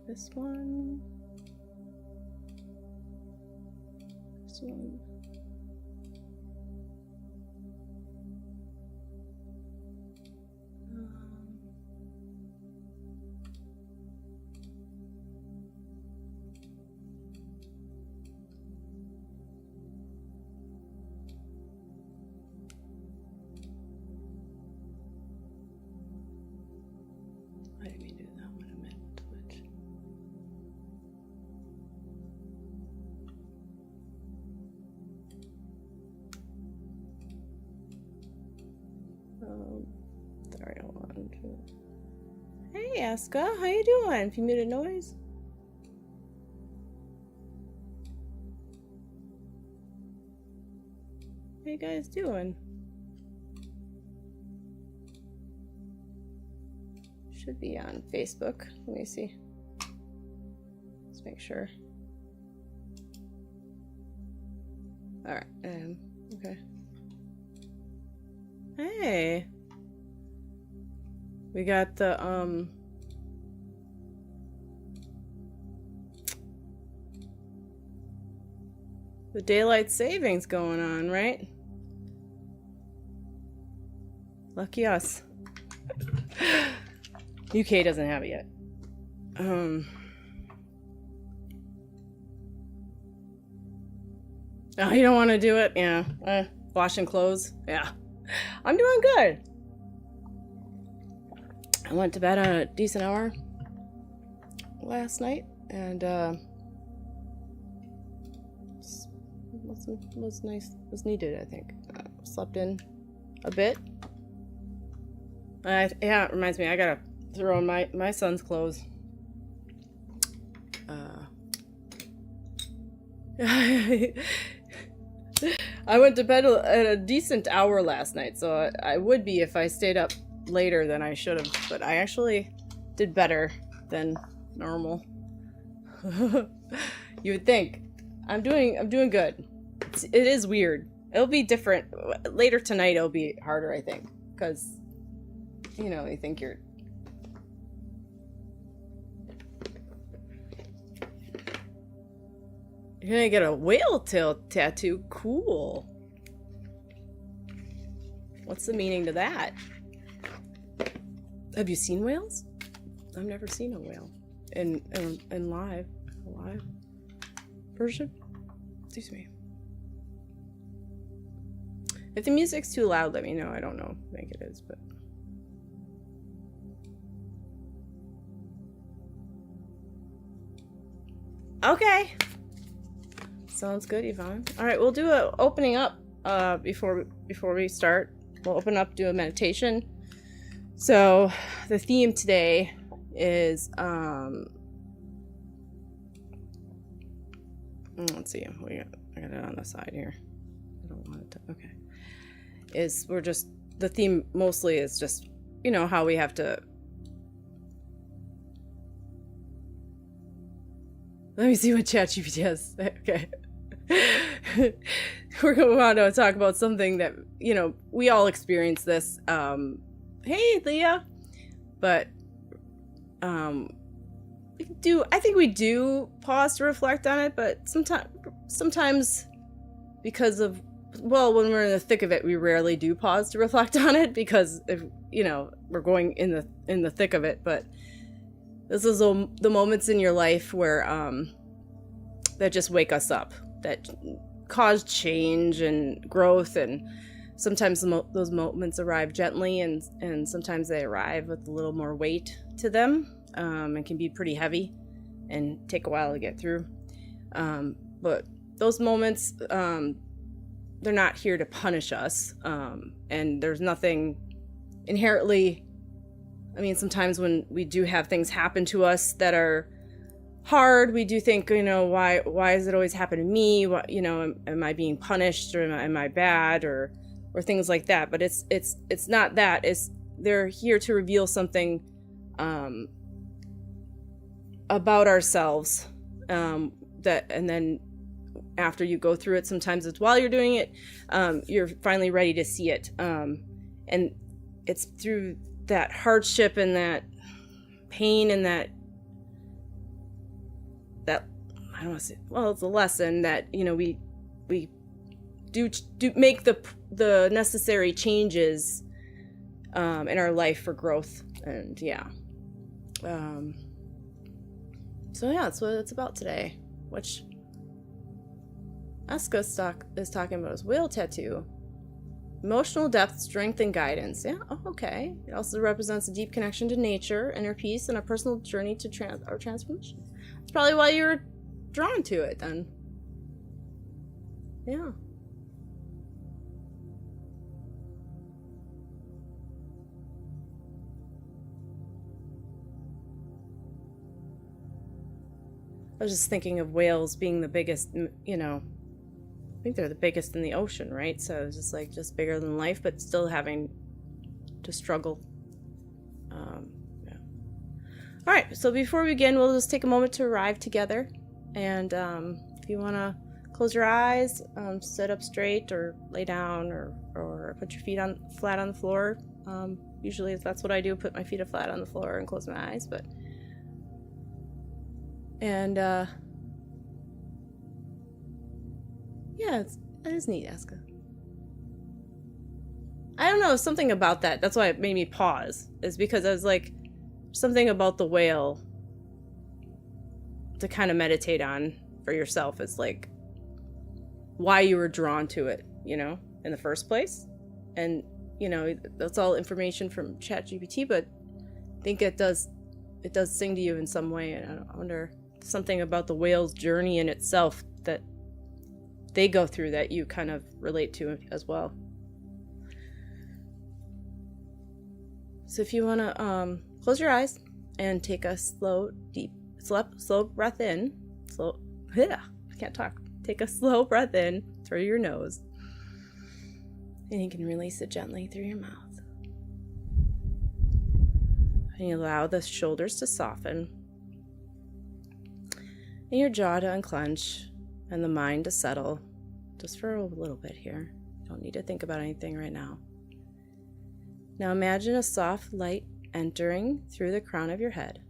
This one. This one. I didn't mean to do that one. I meant Twitch. Sorry, hold on. Hey, Aska, how you doing? If you muted noise. How you guys doing? Should be on Facebook. Let me see. Let's make sure. All right. Okay. Hey. We got the daylight savings going on, right? Lucky us. UK doesn't have it yet. Oh, you don't want to do it? Yeah. Washing clothes? Yeah. I'm doing good. I went to bed on a decent hour last night, and was nice. Was needed, I think. Slept in a bit. Yeah, it reminds me, I gotta throw on my son's clothes. I went to bed at a decent hour last night, so I would be if I stayed up later than I should have, but I actually did better than normal. You would think. I'm doing good. It is weird. It'll be different later tonight. It'll be harder, I think, because you know, you think you're gonna get a whale tail tattoo. Cool. What's the meaning to that? Have you seen whales? I've never seen a whale in live version. Excuse me. If the music's too loud, let me know. I don't know. I think it is, but okay. Sounds good, Yvonne. All right, we'll do a opening up before we start. We'll open up, do a meditation. So the theme today is let's see. I got it on the side here. I don't want it to. Okay. We're just, the theme mostly is just, you know, how we have to. Let me see what ChatGPT has. Okay. We're going to want to talk about something that, you know, we all experience this. Hey, Leah. But I think we do pause to reflect on it, but sometimes because of, well, when we're in the thick of it, we rarely do pause to reflect on it because, if you know, we're going in the thick of it. But this is the moments in your life where that just wake us up, that cause change and growth, and sometimes those moments arrive gently, and sometimes they arrive with a little more weight to them, and can be pretty heavy and take a while to get through. But those moments, they're not here to punish us, and there's nothing inherently. I mean, sometimes when we do have things happen to us that are hard, we do think, you know, why does it always happen to me? What, you know, am I being punished, or am I bad, or things like that? But it's not that. They're here to reveal something about ourselves, that, and then after you go through it, sometimes it's while you're doing it, you're finally ready to see it, and it's through that hardship and that pain and that that, I don't want to say, well, it's a lesson that, you know, we do make the necessary changes in our life for growth. And yeah. So yeah, that's what it's about today, which Asuka is talking about is whale tattoo. Emotional depth, strength, and guidance. Yeah, oh, okay. It also represents a deep connection to nature, inner peace, and a personal journey to transformation. That's probably why you're drawn to it then. Yeah. I was just thinking of whales being the biggest, you know, I think they're the biggest in the ocean, right? So it's just like, just bigger than life, but still having to struggle. Yeah. All right, so before we begin, we'll just take a moment to arrive together. And if you want to close your eyes, sit up straight or lay down, or put your feet flat on the floor. Usually that's what I do, put my feet flat on the floor and close my eyes, but... And, yeah, it is neat, Asuka. I don't know, something about that. That's why it made me pause. Is because I was like, something about the whale to kind of meditate on for yourself. Is like why you were drawn to it, you know, in the first place. And, you know, that's all information from ChatGPT, but I think it does sing to you in some way. And I wonder something about the whale's journey in itself that they go through that you kind of relate to as well. So if you want to close your eyes and take a slow breath in. I can't talk. Take a slow breath in through your nose. And you can release it gently through your mouth. And you allow the shoulders to soften. And your jaw to unclench. And the mind to settle. Just for a little bit here. You don't need to think about anything right now. Now imagine a soft light entering through the crown of your head.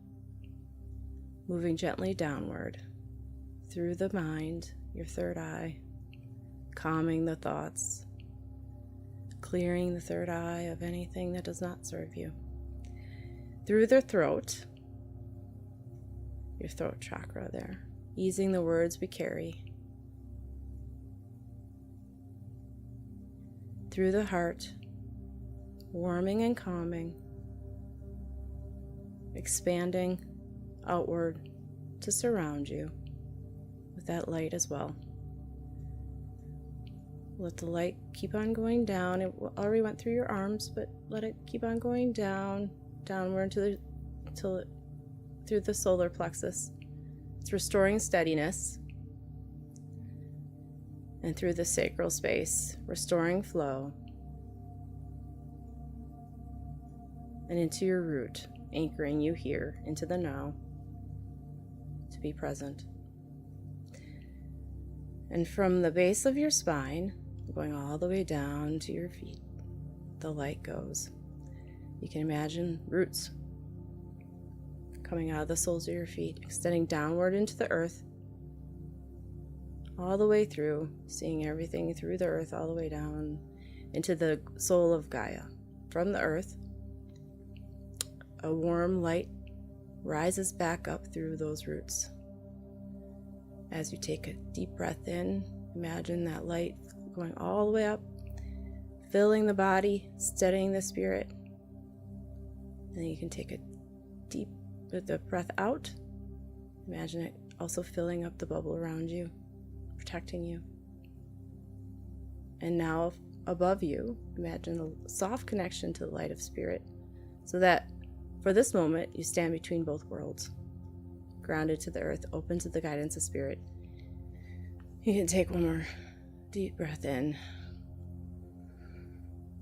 Moving gently downward. Through the mind, your third eye. Calming the thoughts. Clearing the third eye of anything that does not serve you. Through the throat, your throat chakra there, easing the words we carry. Through the heart, warming and calming, expanding outward to surround you with that light as well. Let the light keep on going down. It already went through your arms, but let it keep on going down, downward through the solar plexus. It's restoring steadiness. And through the sacral space, restoring flow. And into your root, anchoring you here into the now, to be present. And from the base of your spine, going all the way down to your feet, the light goes. You can imagine roots coming out of the soles of your feet, extending downward into the earth, all the way through, seeing everything through the earth, all the way down into the soul of Gaia. From the earth, a warm light rises back up through those roots. As you take a deep breath in, imagine that light going all the way up, filling the body, steadying the spirit. And then you can take a deep with the breath out. Imagine it also filling up the bubble around you, protecting you. And now above you, imagine a soft connection to the light of spirit, so that for this moment you stand between both worlds, grounded to the earth, open to the guidance of spirit. You can take one more deep breath in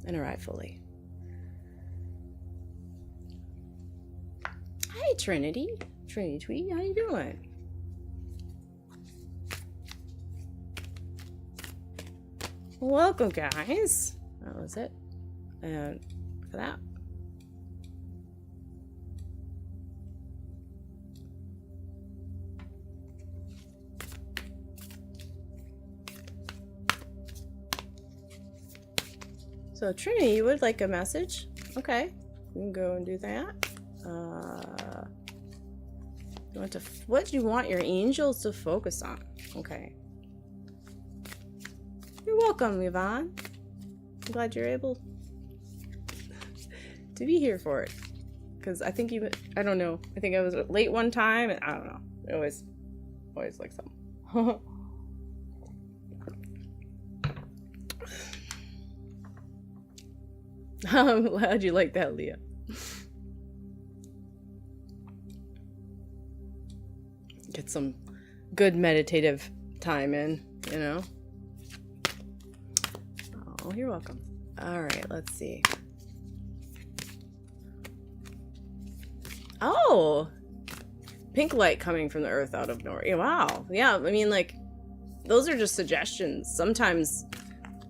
and arrive fully. Hi, Trinity. Trinity Tweet, how you doing? Welcome, guys. That was it. And for that, So Trinity, you would like a message? Okay, we can go and do that. What do you want your angels to focus on? Okay. You're welcome, Yvonne. I'm glad you're able to be here for it. Because I think I don't know. I think I was late one time. And I don't know. I always like something. I'm glad you like that, Leah. Get some good meditative time in, you know? Oh, you're welcome. All right, let's see. Oh! Pink light coming from the earth out of nowhere. Wow. Yeah, I mean, like, those are just suggestions. Sometimes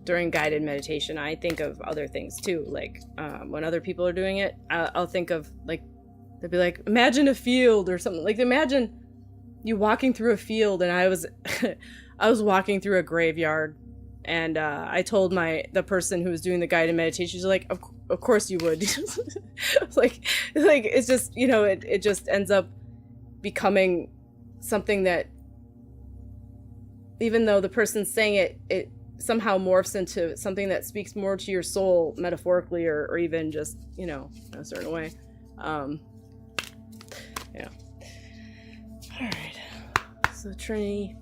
during guided meditation, I think of other things too. Like, when other people are doing it, I'll think of, like, they'll be like, imagine a field or something. Like, imagine you walking through a field, and I was walking through a graveyard, and I told the person who was doing the guided meditation, she's like, of course you would. like it's just, you know, it just ends up becoming something that, even though the person's saying it somehow morphs into something that speaks more to your soul metaphorically, or even just, you know, in a certain way. Yeah. All right. So Trinity.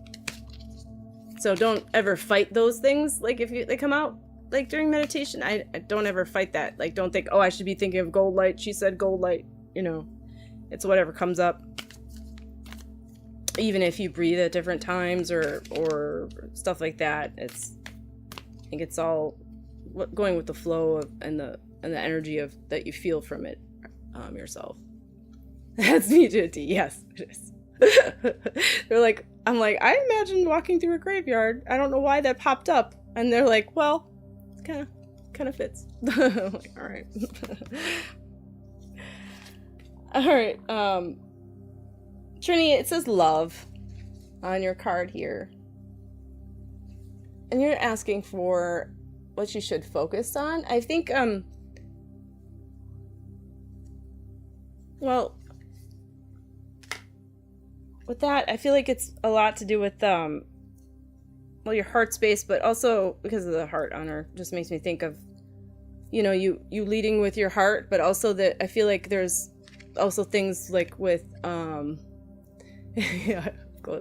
So don't ever fight those things. Like, if they come out like during meditation, I don't ever fight that. Like, don't think, oh, I should be thinking of gold light. She said gold light. You know, it's whatever comes up. Even if you breathe at different times or stuff like that, I think it's all going with the flow of, and the energy of that you feel from it yourself. That's me to a T. Yes, it is. They're like, I'm like, I imagined walking through a graveyard. I don't know why that popped up. And they're like, well, it kind of fits. I'm like, all right. All right. Trini, it says love on your card here. And you're asking for what you should focus on. I think, well, with that, I feel like it's a lot to do with, well, your heart space, but also because of the heart honor, just makes me think of, you know, you leading with your heart, but also that I feel like there's also things like with, yeah,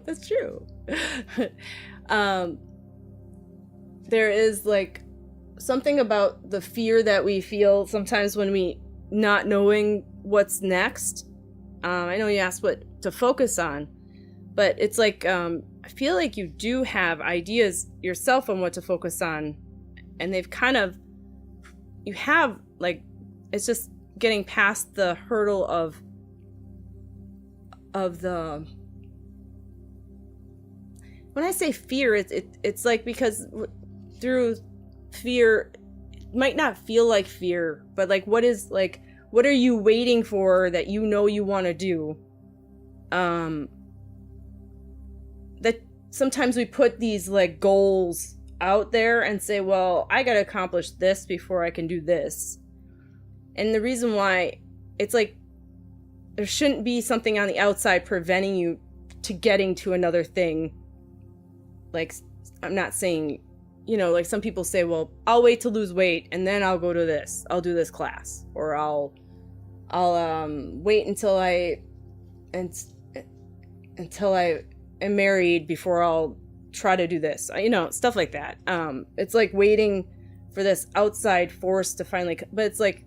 that's true. There is like something about the fear that we feel sometimes when we not knowing what's next. I know you asked what to focus on, but it's like, I feel like you do have ideas yourself on what to focus on, and they've kind of, you have, like, it's just getting past the hurdle of the, when I say fear, it's like, because through fear, it might not feel like fear, but like, what are you waiting for that you know you want to do? That sometimes we put these like goals out there and say, well, I got to accomplish this before I can do this. And the reason why, it's like there shouldn't be something on the outside preventing you to getting to another thing. Like, I'm not saying, you know, like some people say, well, I'll wait to lose weight and then I'll go to this. I'll do this class, or I'll wait until I am married before I'll try to do this. You know, stuff like that. It's like waiting for this outside force to finally, but it's like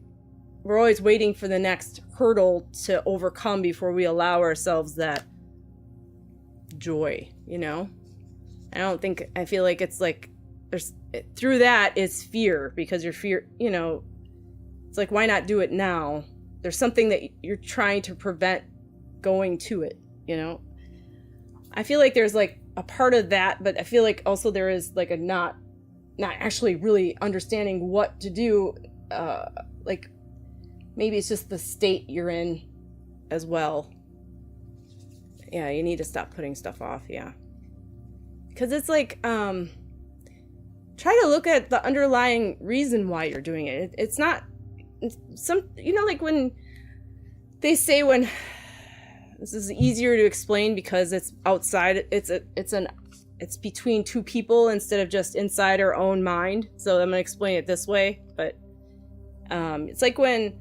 we're always waiting for the next hurdle to overcome before we allow ourselves that joy, you know? I feel like it's like there's, through that is fear, because your fear, you know, it's like, why not do it now? There's something that you're trying to prevent going to it, you know? I feel like there's like a part of that, but I feel like also there is like a not actually really understanding what to do. Like maybe it's just the state you're in as well. Yeah, you need to stop putting stuff off. Yeah. Cause it's like, try to look at the underlying reason why you're doing it. It's not some, like when they say, when this is easier to explain because it's outside, it's between two people instead of just inside our own mind. So I'm going to explain it this way, but it's like when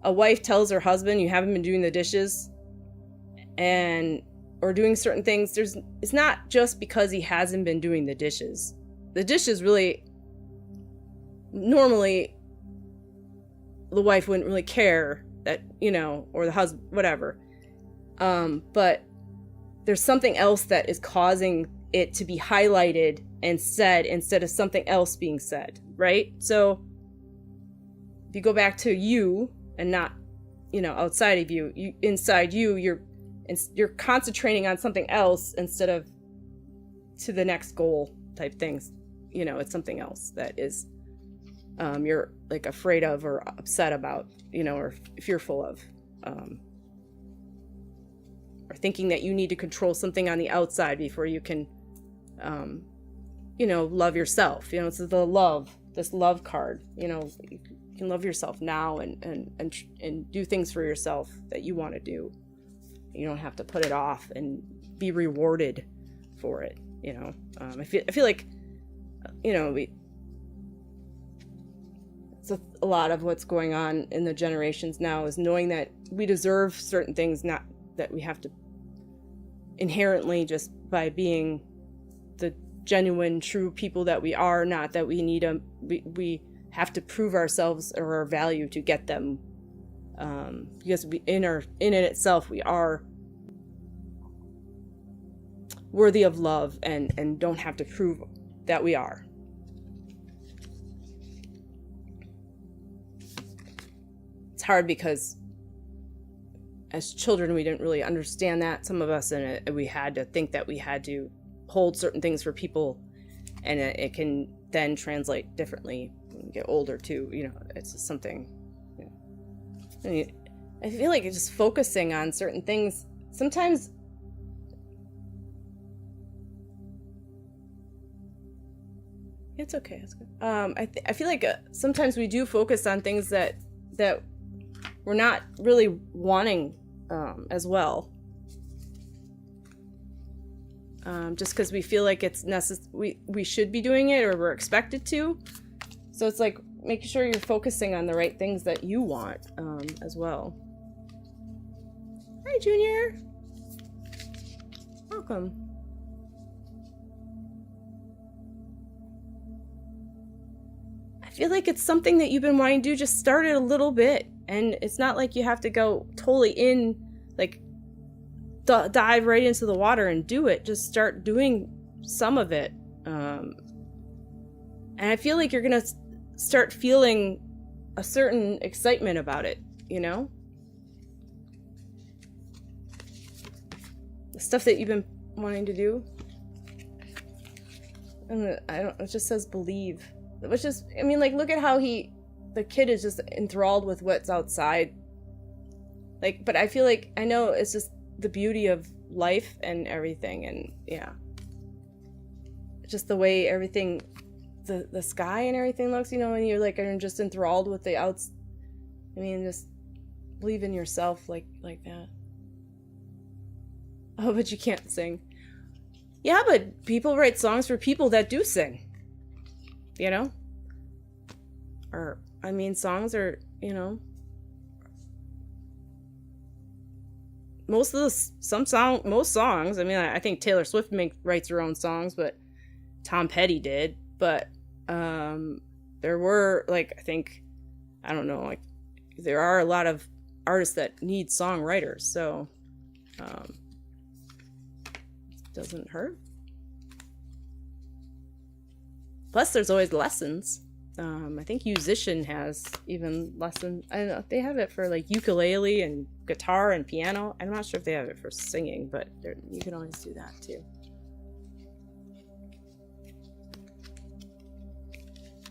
a wife tells her husband, you haven't been doing the dishes or doing certain things. It's not just because he hasn't been doing the dishes. The dishes really, normally the wife wouldn't really care that, or the husband, whatever. But there's something else that is causing it to be highlighted and said instead of something else being said, right? So if you go back to you and not, outside of you, inside you, you're concentrating on something else instead of to the next goal type things. It's something else that is you're like afraid of or upset about, or fearful of, or thinking that you need to control something on the outside before you can, love yourself. It's this love card. You can love yourself now and do things for yourself that you want to do. You don't have to put it off and be rewarded for it. I feel like, it's a lot of what's going on in the generations now is knowing that we deserve certain things, not that we have to inherently just by being the genuine, true people that we are, not that we need we have to prove ourselves or our value to get them, because in it itself we are worthy of love and don't have to prove that we are. It's hard because as children we didn't really understand that, some of us, and we had to think that we had to hold certain things for people, and it can then translate differently when you get older too. It's just something, I feel like it's just focusing on certain things sometimes. It's okay. It's good. I feel like sometimes we do focus on things that we're not really wanting as well. Just because we feel like it's we should be doing it or we're expected to. So it's like making sure you're focusing on the right things that you want as well. Hi, Junior. Welcome. I feel like it's something that you've been wanting to do. Just start it a little bit. And it's not like you have to go totally in, like, dive right into the water and do it. Just start doing some of it. And I feel like you're going to start feeling a certain excitement about it, The stuff that you've been wanting to do. And it just says believe. Which is, look at how the kid is just enthralled with what's outside. But I feel like, I know it's just the beauty of life and everything, and yeah. Just the way everything, the sky and everything looks, when you're are just enthralled with the outs. Just believe in yourself like that. Oh, but you can't sing. Yeah, but people write songs for people that do sing. Or, songs are, most songs, I think Taylor Swift writes her own songs, but Tom Petty did, but, there were, there are a lot of artists that need songwriters, so, it doesn't hurt. Plus, there's always lessons. I think Musician has even lessons. I don't know if they have it for ukulele and guitar and piano. I'm not sure if they have it for singing, but you can always do that too.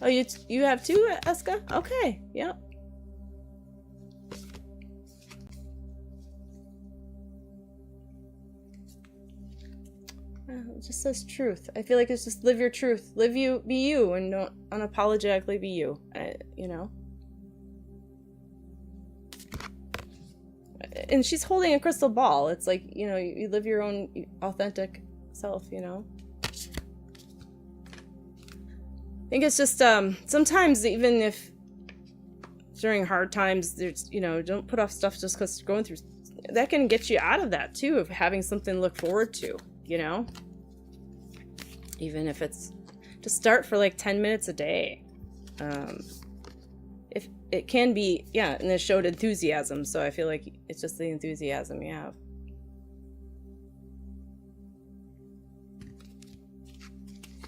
Oh, you have two, Eska? Okay, yep. It just says truth. I feel like it's just live your truth. Live you, be you, and don't unapologetically be you. You know? And she's holding a crystal ball. It's like, you know, you live your own authentic self, you know? I think it's just, sometimes even if during hard times, there's, you know, don't put off stuff just because you're going through, that can get you out of that too, of having something to look forward to, you know? Even if it's, just start for like 10 minutes a day. If it can be, yeah, and it showed enthusiasm, so I feel like it's just the enthusiasm you have.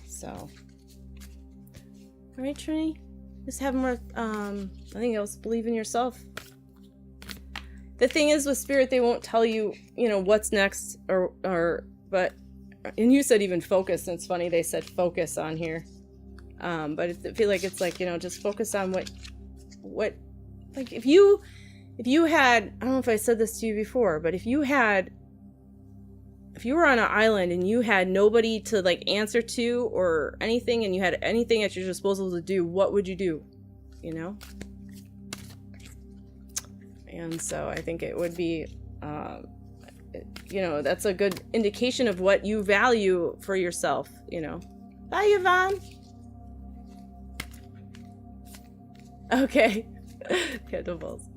So, all right, Trini, just have more, I think else, believe in yourself. The thing is with spirit, they won't tell you, you know, what's next, but, and you said even focus, and it's funny, they said focus on here. But I feel like it's like, you know, just focus on what, like if you had, I don't know if I said this to you before, but if you were on an island and you had nobody to like answer to or anything, and you had anything at your disposal to do, what would you do? You know? And so I think it would be, you know, that's a good indication of what you value for yourself, you know. Bye, Yvonne. Okay. Candleballs.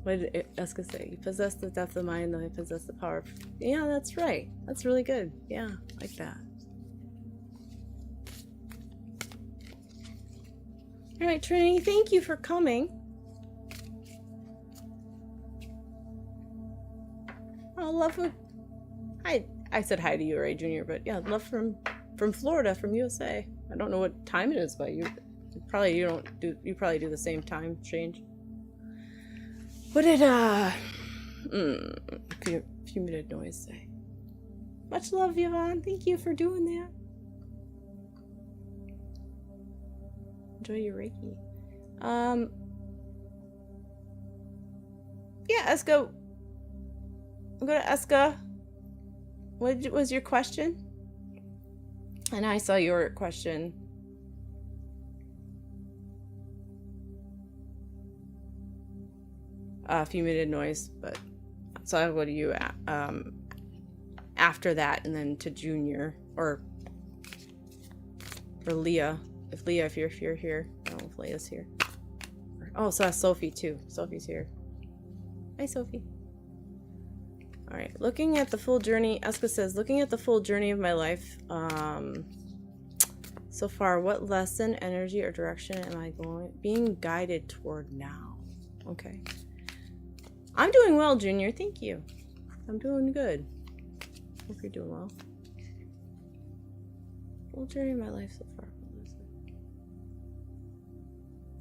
What did Eska say? You possess the depth of mind, though I possess the power. Yeah, that's right. That's really good. Yeah, like that. All right, Trinity, thank you for coming. Oh, love. I said hi to you, Ray Jr., but yeah, love from Florida, from USA. I don't know what time it is, but you probably do the same time change. What did fumigated noise say? Much love, Yvonne. Thank you for doing that. Enjoy your Reiki. Yeah, Eska. Go to Eska. What was your question? And I saw your question. Fumigated noise, but so I'll go to you after that, and then to Junior or Leah. If you're here. I don't know if Leah's here. Oh, so that's Sophie too. Sophie's here. Hi, Sophie. All right, looking at the full journey. Eska says, looking at the full journey of my life. So far, what lesson, energy, or direction am I being guided toward now? Okay. I'm doing well, Junior. Thank you. I'm doing good. Hope you're doing well. Full journey of my life so far.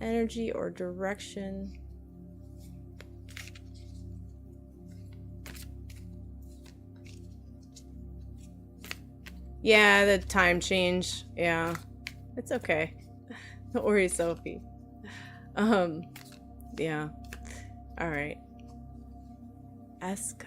Energy or direction. Yeah, the time change. Yeah. It's okay. Don't worry, Sophie. Yeah. All right. Eska.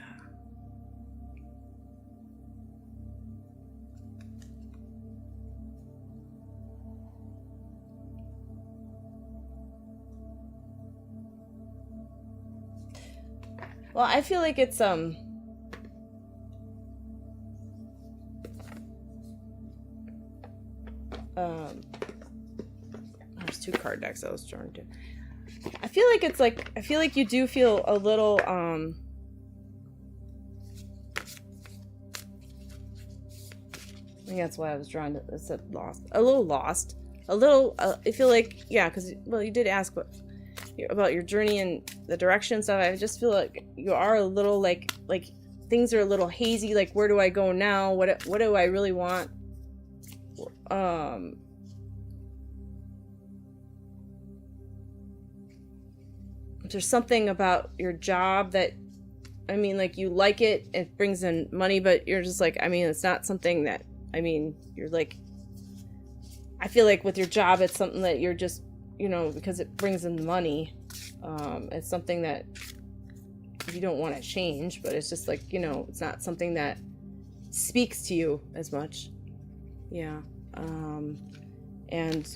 Well, I feel like it's there's two card decks I was trying to. I feel like it's like, I feel like you do feel a little I think that's why I was drawing to, it said lost. A little lost. A little, I feel like, yeah, because, well, you did ask about your journey and the direction stuff. I just feel like you are a little like things are a little hazy. Like, where do I go now? What do I really want? There's something about your job that, I mean, like, you like it, it brings in money, but you're just like, I mean, it's not something that, I mean, you're like, I feel like with your job, it's something that you're just, you know, because it brings in money. It's something that you don't want to change, but it's just like, it's not something that speaks to you as much. Yeah. And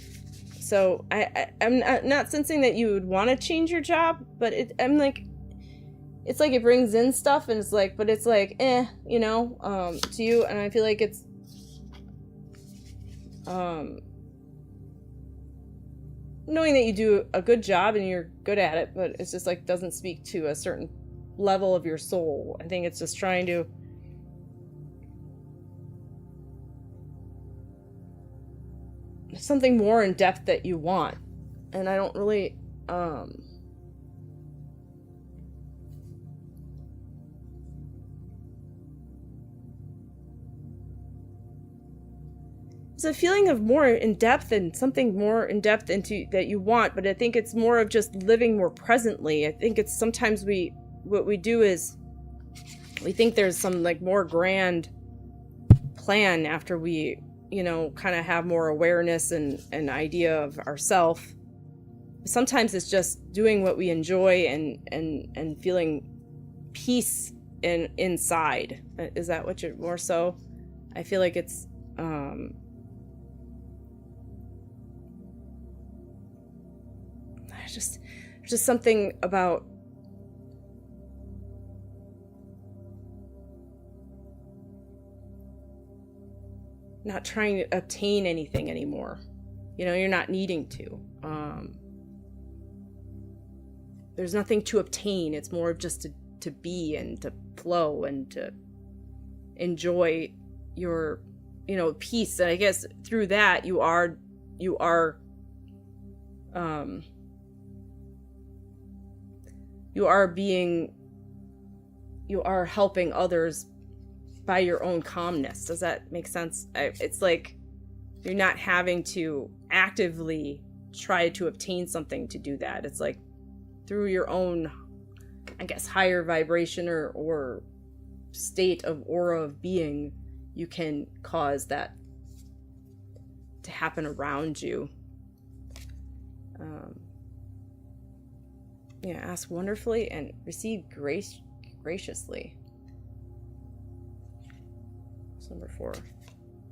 so I'm not sensing that you would want to change your job, but I'm like, it's like it brings in stuff, and it's like, but it's like, to you. And I feel like it's, knowing that you do a good job and you're good at it, but it's just like, doesn't speak to a certain level of your soul. I think it's just trying to something more in depth that you want. And I don't really, it's a feeling of more in depth and something more in depth into that you want, but I think it's more of just living more presently. I think it's sometimes what we do is we think there's some like more grand plan after we, kind of have more awareness and an idea of ourself. Sometimes it's just doing what we enjoy and feeling peace inside. Is that what you're more so? I feel like it's, there's just something about not trying to obtain anything anymore. You're not needing to. There's nothing to obtain. It's more of just to be and to flow and to enjoy your, peace. And I guess through that you are helping others by your own calmness. Does that make sense? It's like you're not having to actively try to obtain something to do that. It's like through your own, I guess, higher vibration or state of aura of being, you can cause that to happen around you. Ask wonderfully and receive graciously. Number 4.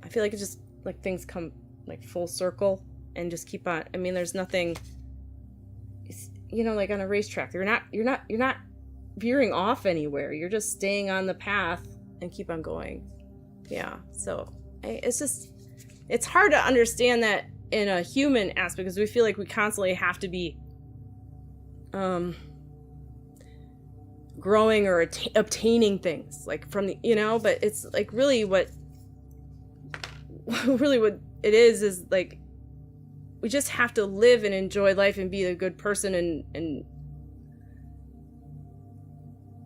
I feel like it's just like things come like full circle and just keep on. I mean, there's nothing, like on a racetrack, you're not veering off anywhere. You're just staying on the path and keep on going. Yeah. So it's hard to understand that in a human aspect, because we feel like we constantly have to be growing or obtaining things like from the, but it's like really what it is like we just have to live and enjoy life and be a good person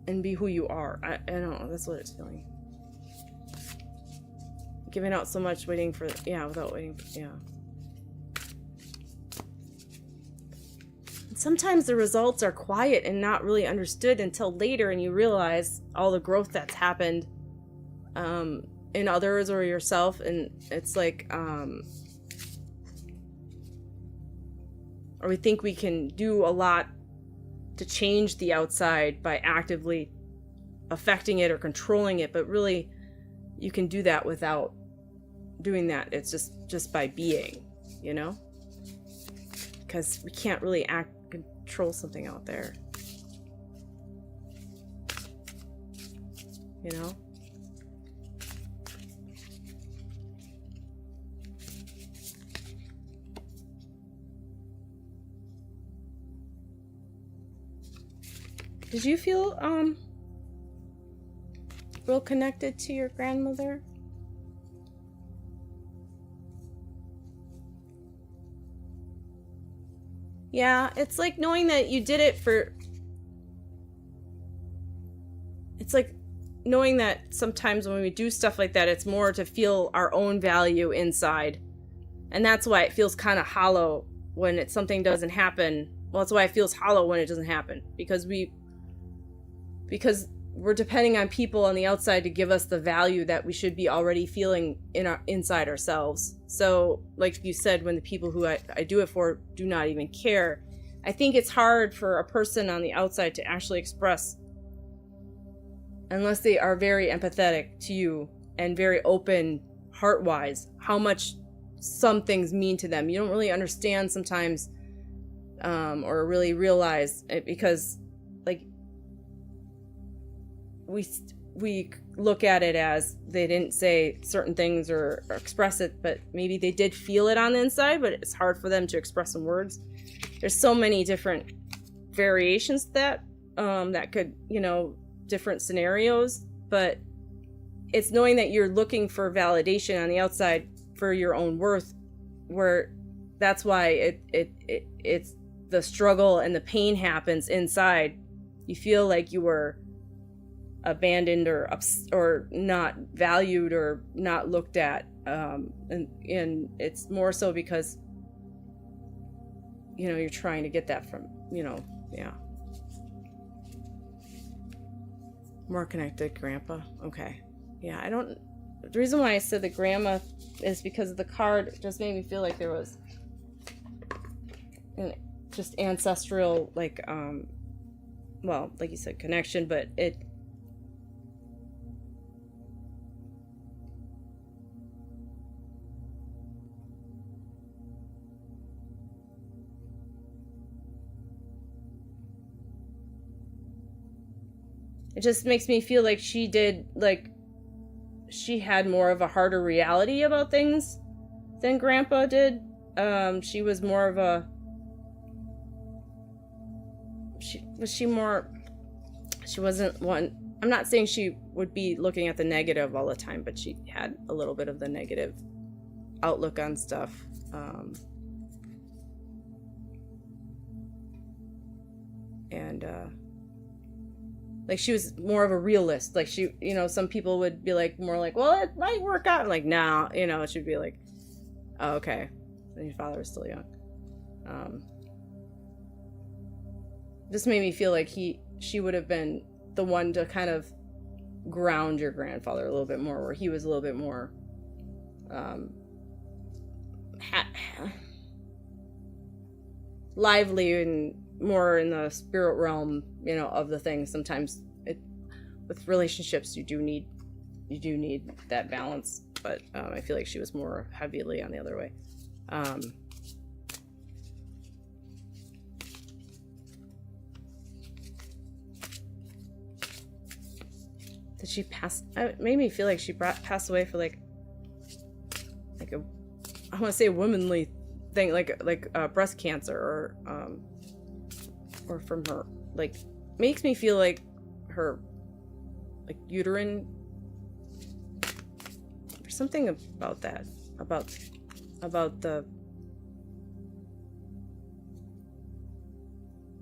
and be who you are. I don't know, that's what it's feeling. Giving out so much, waiting for without waiting. Sometimes the results are quiet and not really understood until later, and you realize all the growth that's happened in others or yourself. And it's like, or we think we can do a lot to change the outside by actively affecting it or controlling it, but really you can do that without doing that. It's just by being, because we can't really control something out there, Did you feel real connected to your grandmother? Yeah, it's like knowing that you did it for... It's like knowing that sometimes when we do stuff like that, it's more to feel our own value inside. And that's why it feels kind of hollow when something doesn't happen. Well, that's why it feels hollow when it doesn't happen. Because we're depending on people on the outside to give us the value that we should be already feeling inside ourselves. So, like you said, when the people who I do it for do not even care, I think it's hard for a person on the outside to actually express unless they are very empathetic to you and very open heart-wise, how much some things mean to them. You don't really understand sometimes, or really realize it, because like we look at it as they didn't say certain things or express it, but maybe they did feel it on the inside, but it's hard for them to express in words. There's so many different variations that could, different scenarios, but it's knowing that you're looking for validation on the outside for your own worth, where that's why it's the struggle and the pain happens inside. You feel like you were abandoned or not valued or not looked at, and it's more so because you're trying to get that from more connected grandpa. Okay, yeah, the reason why I said the grandma is because the card just made me feel like there was just ancestral, like like you said, connection, but it just makes me feel like she had more of a harder reality about things than grandpa did. She was more of a she wasn't one. I'm not saying she would be looking at the negative all the time, but she had a little bit of the negative outlook on stuff. Like she was more of a realist. Like she, some people would be like more like, well, it might work out. I'm like, nah, she'd be like, oh, okay. And your father was still young. This made me feel like she would have been the one to kind of ground your grandfather a little bit more, where he was a little bit more lively and more in the spirit realm, of the things. Sometimes with relationships you do need that balance, but I feel like she was more heavily on the other way. Did she pass? It made me feel like she passed away for like a, I want to say a womanly thing, like breast cancer, or from her, like, makes me feel like her, like, uterine, there's something about that, about the,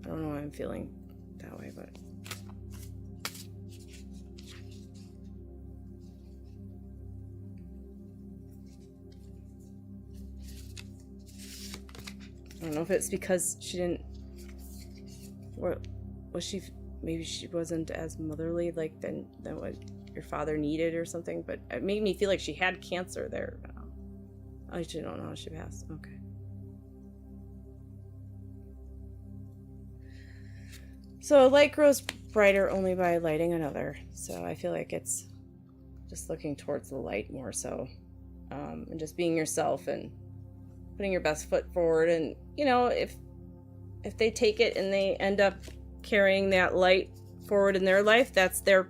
I don't know why I'm feeling that way, but I don't know if it's because she didn't, or was she, maybe she wasn't as motherly like than what your father needed or something, but it made me feel like she had cancer there. I actually don't know how she passed. Okay. So a light grows brighter only by lighting another. So I feel like it's just looking towards the light more so, and just being yourself and putting your best foot forward. And if they take it and they end up carrying that light forward in their life, that's their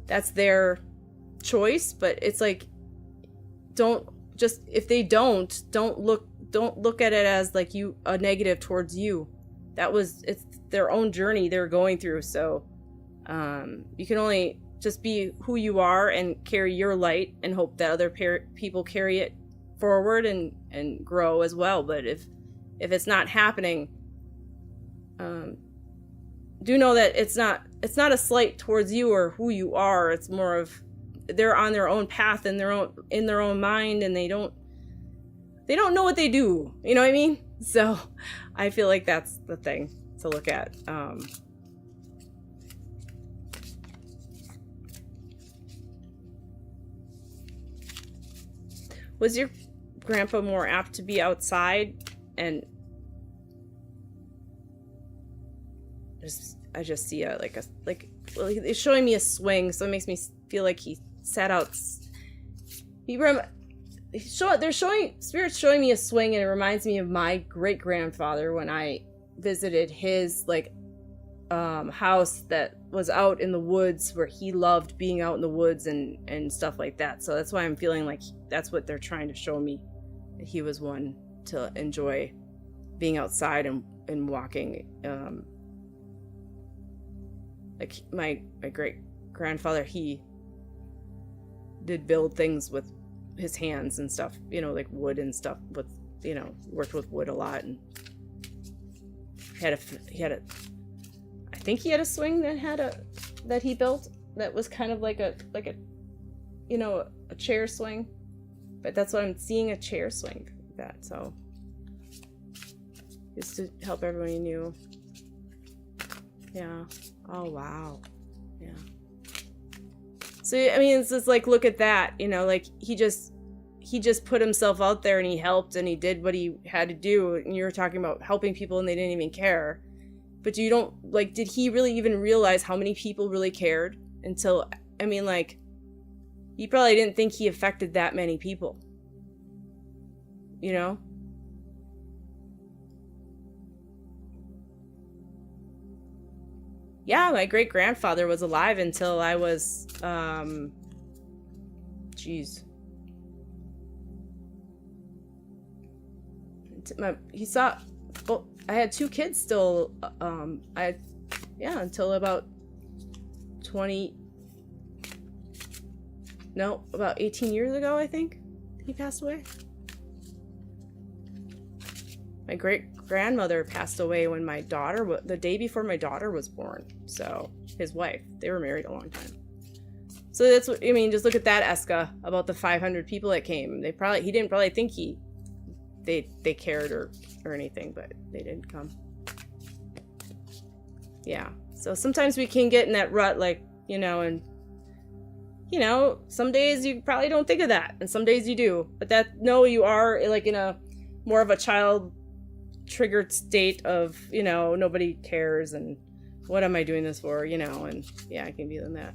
that's their choice. But it's like, if they don't look at it as like a negative towards you. It's their own journey they're going through. So you can only just be who you are and carry your light and hope that other people carry it forward and grow as well. But if it's not happening, do know that it's not a slight towards you or who you are. It's more of they're on their own path in their own mind, and they don't know what they do. You know what I mean? So I feel like that's the thing to look at. Was your grandpa more apt to be outside and just I just see well, it's showing me a swing, so it makes me feel like he sat out. Spirit's showing me a swing, and it reminds me of my great grandfather when I visited his house that was out in the woods, where he loved being out in the woods and stuff like that. So that's why I'm feeling like that's what they're trying to show me, that he was one to enjoy being outside and walking. Like my great grandfather, he did build things with his hands and stuff, like wood and stuff, with worked with wood a lot, and I think he had a swing that he built that was kind of like a chair swing, but that's what I'm seeing, a chair swing that. So just to help everybody knew. Yeah. Oh wow. Yeah. So I mean, it's just like, look at that, like he just put himself out there and he helped and he did what he had to do. And you were talking about helping people and they didn't even care. But did he really even realize how many people really cared until, he probably didn't think he affected that many people. Yeah, my great grandfather was alive until I was, I had 2 kids still, until about about 18 years ago, I think he passed away. My great grandmother passed away when the day before my daughter was born. So his wife, they were married a long time. So that's what, just look at that, Eska, about the 500 people that came. He didn't probably think they cared or anything, but they didn't come. Yeah. So sometimes we can get in that rut, and some days you probably don't think of that, and some days you do. But you are in a more of a child triggered state of, nobody cares and what am I doing this for, and yeah, I can be in that,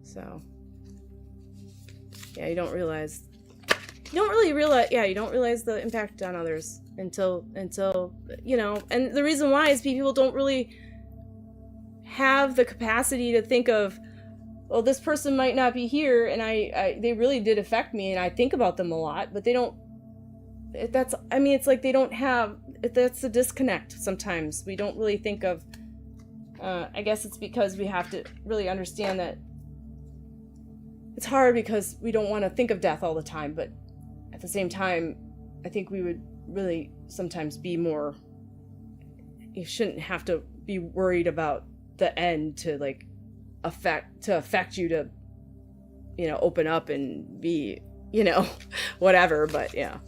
So yeah, you don't realize the impact on others until and the reason why is people don't really have the capacity to think of, well, this person might not be here and they really did affect me and I think about them a lot, but they don't. It's like they don't have. That's a disconnect. Sometimes we don't really think of. I guess it's because we have to really understand that it's hard because we don't want to think of death all the time, but at the same time, I think we would really sometimes be more. You shouldn't have to be worried about the end to affect you to, open up and be, whatever. But yeah.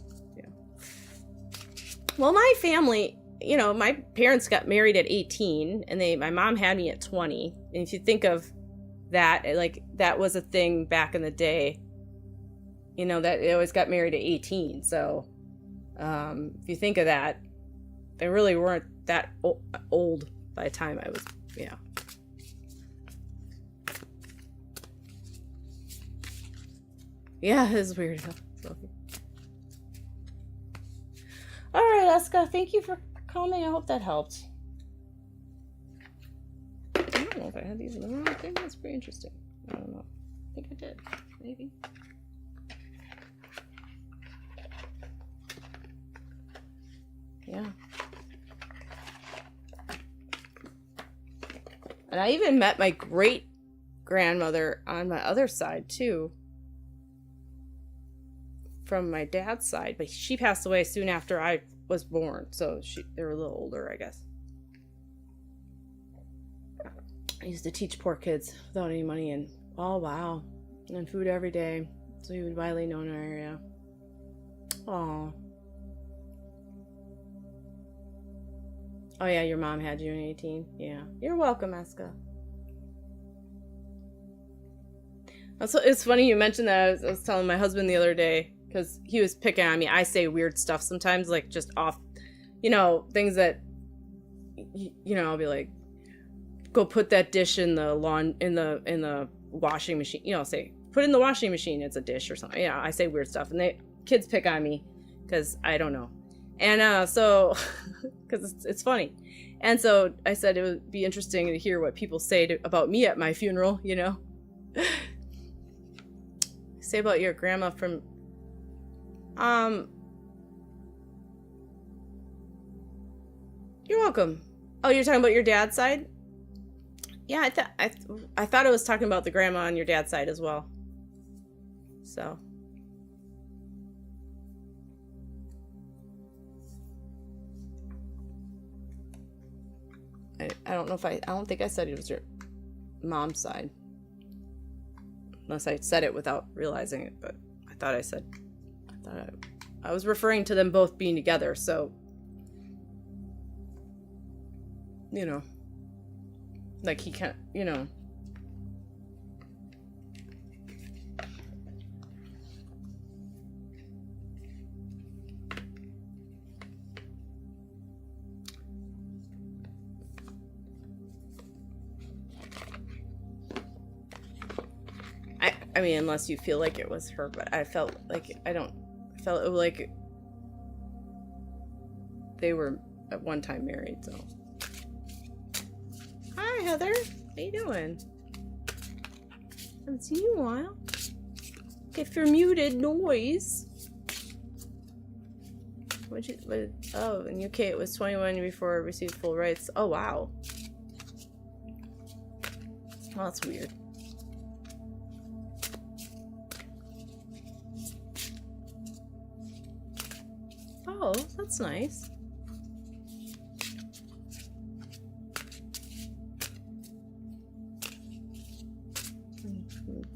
Well, my family, my parents got married at 18 and my mom had me at 20. And if you think of that, that was a thing back in the day, that they always got married at 18. So if you think of that, they really weren't that old by the time I was, yeah. Yeah, it's weird. All right, Eska, thank you for calling. I hope that helped. I don't know if I had these in the wrong thing. That's pretty interesting. I don't know. I think I did. Maybe. Yeah. And I even met my great grandmother on my other side, too. From my dad's side, but she passed away soon after I was born, so they were a little older, I guess. I used to teach poor kids without any money, and oh wow, and food every day, so he was widely known in our area. Oh yeah, your mom had you in 18. Yeah, you're welcome, Eska. Also, it's funny you mentioned that. I was telling my husband the other day, because he was picking on me. I say weird stuff sometimes, just off, things that, you know, I'll be like, go put that dish in the in the washing machine. You know, say, put it in the washing machine. It's a dish or something. Yeah, I say weird stuff, and kids pick on me because I don't know. And so, because it's funny. And so I said it would be interesting to hear what people say about me at my funeral, you know. Say about your grandma from you're welcome. Oh, you're talking about your dad's side? Yeah, I thought I was talking about the grandma on your dad's side as well. So I don't know if I don't think I said it was your mom's side. Unless I said it without realizing it, but I was referring to them both being together, so you know, like he can't, you know. I mean, unless you feel like it was her, but I felt like like they were at one time married, so. Hi, Heather. How you doing? Haven't seen you in a while. Okay, if you're muted, noise. Oh, in UK it was 21 before I received full rights. Oh, wow. Well, that's weird. Oh, that's nice.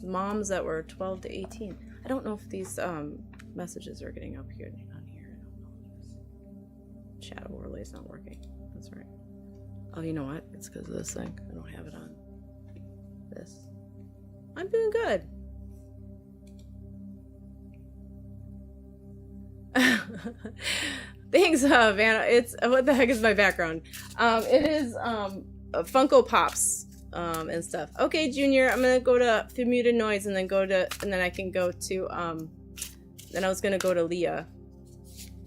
Moms that were 12 to 18. I don't know if these messages are getting up here on here. I don't know. Chat overlay's not working. That's right. Oh, you know what? It's because of this thing. I don't have it on this. I'm doing good. Thanks, Vanna. It's what the heck is my background? It is Funko Pops and stuff. Okay, Junior, I'm gonna go to muted noise and then I can go to then I was gonna go to Leah.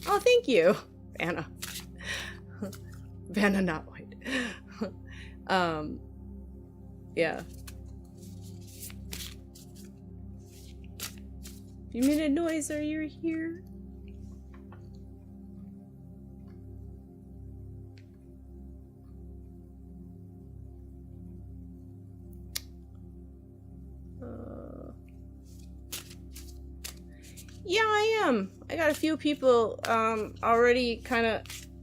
Oh, thank you, Vanna. Vanna, not white. Yeah. Muted noise, are you here? Yeah, I am. I got a few people already kind of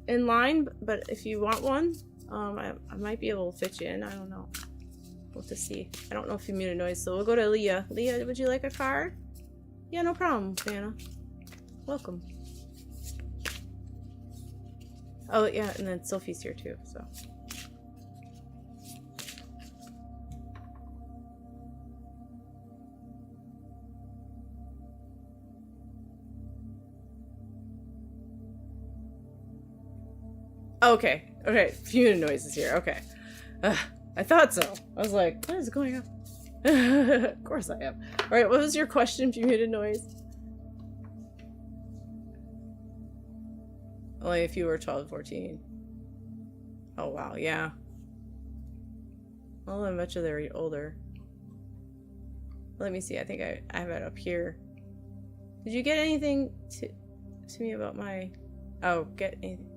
in line, but if you want one, I might be able to fit you in. I don't know. We'll have to see. I don't know if you muted noise, so we'll go to Leah. Leah, would you like a card? Yeah, no problem, Vanna. Welcome. Oh, yeah, and then Sophie's here too, so. Okay, muted noise is here. Okay. I thought so. I was like, what is going on? Of course I am. Alright, what was your question, muted noise? Only if you were 12, 14. Oh, wow, yeah. Well, I bet you they're older. Let me see, I think I have it up here. Did you get anything to me about my... Oh, get anything?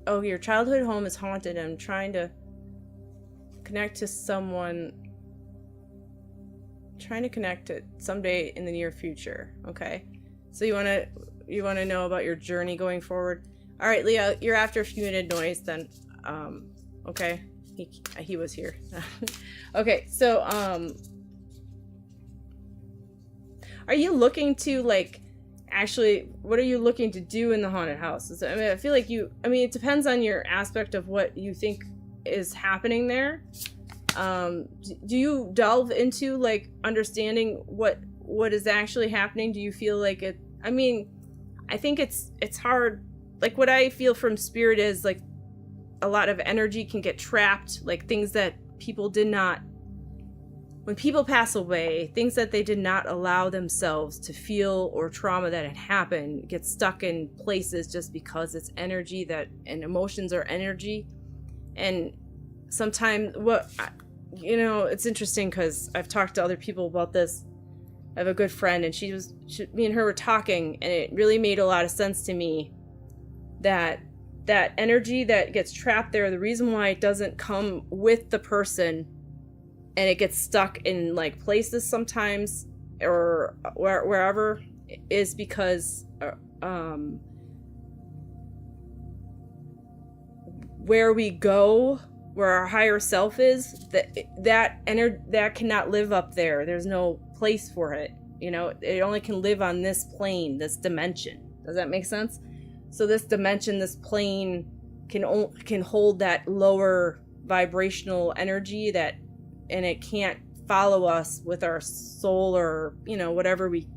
Oh, your childhood home is haunted. I'm trying to connect to someone. Trying to connect it someday in the near future. Okay. So you wanna know about your journey going forward? All right, Leah, you're after muted noise then. Okay. He was here. Okay, so are you looking to like actually, what are you looking to do in the haunted house? I mean, I feel like it depends on your aspect of what you think is happening there. Do you delve into like understanding what is actually happening? Do you feel like it? I mean, I think it's hard. Like what I feel from spirit is like a lot of energy can get trapped, like things that people did not, when people pass away, things that they did not allow themselves to feel, or trauma that had happened, get stuck in places just because it's energy, that, and emotions are energy. And sometimes it's interesting because I've talked to other people about this. I have a good friend, and me and her were talking, and it really made a lot of sense to me that energy that gets trapped there, the reason why it doesn't come with the person and it gets stuck in like places sometimes, or wherever, is because where we go, where our higher self is, that cannot live up there. There's no place for it. It only can live on this plane, this dimension. Does that make sense? So this dimension, this plane can hold that lower vibrational energy, and it can't follow us with our soul, or whatever we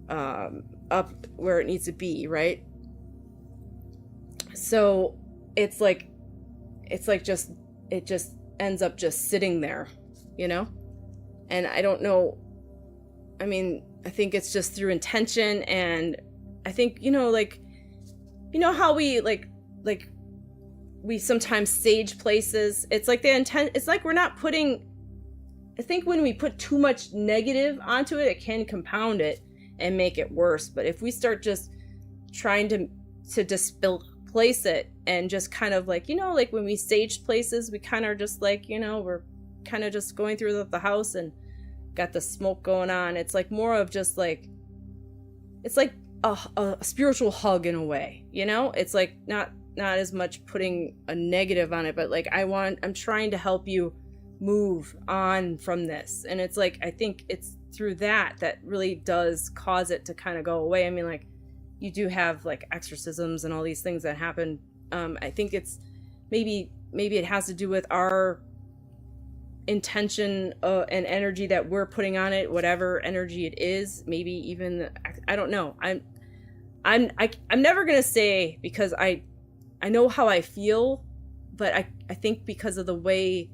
up where it needs to be, right? So it just ends up just sitting there, and I don't know, I mean, I think it's just through intention. And I think how we sometimes sage places. It's like the intent, it's like we're not putting, I think when we put too much negative onto it, it can compound it and make it worse. But if we start just trying to displace it, and just kind of like when we sage places, we kind of just like we're kind of just going through the house and got the smoke going on. It's like more of just like, it's like a spiritual hug in a way, it's like not as much putting a negative on it, but like I'm trying to help you move on from this. And it's like, I think it's through that really does cause it to kind of go away. I mean, like, you do have like exorcisms and all these things that happen. I think it's maybe it has to do with our intention and energy that we're putting on it, whatever energy it is. Maybe even, I don't know. I'm never gonna say, because I know how I feel, but I think because of the way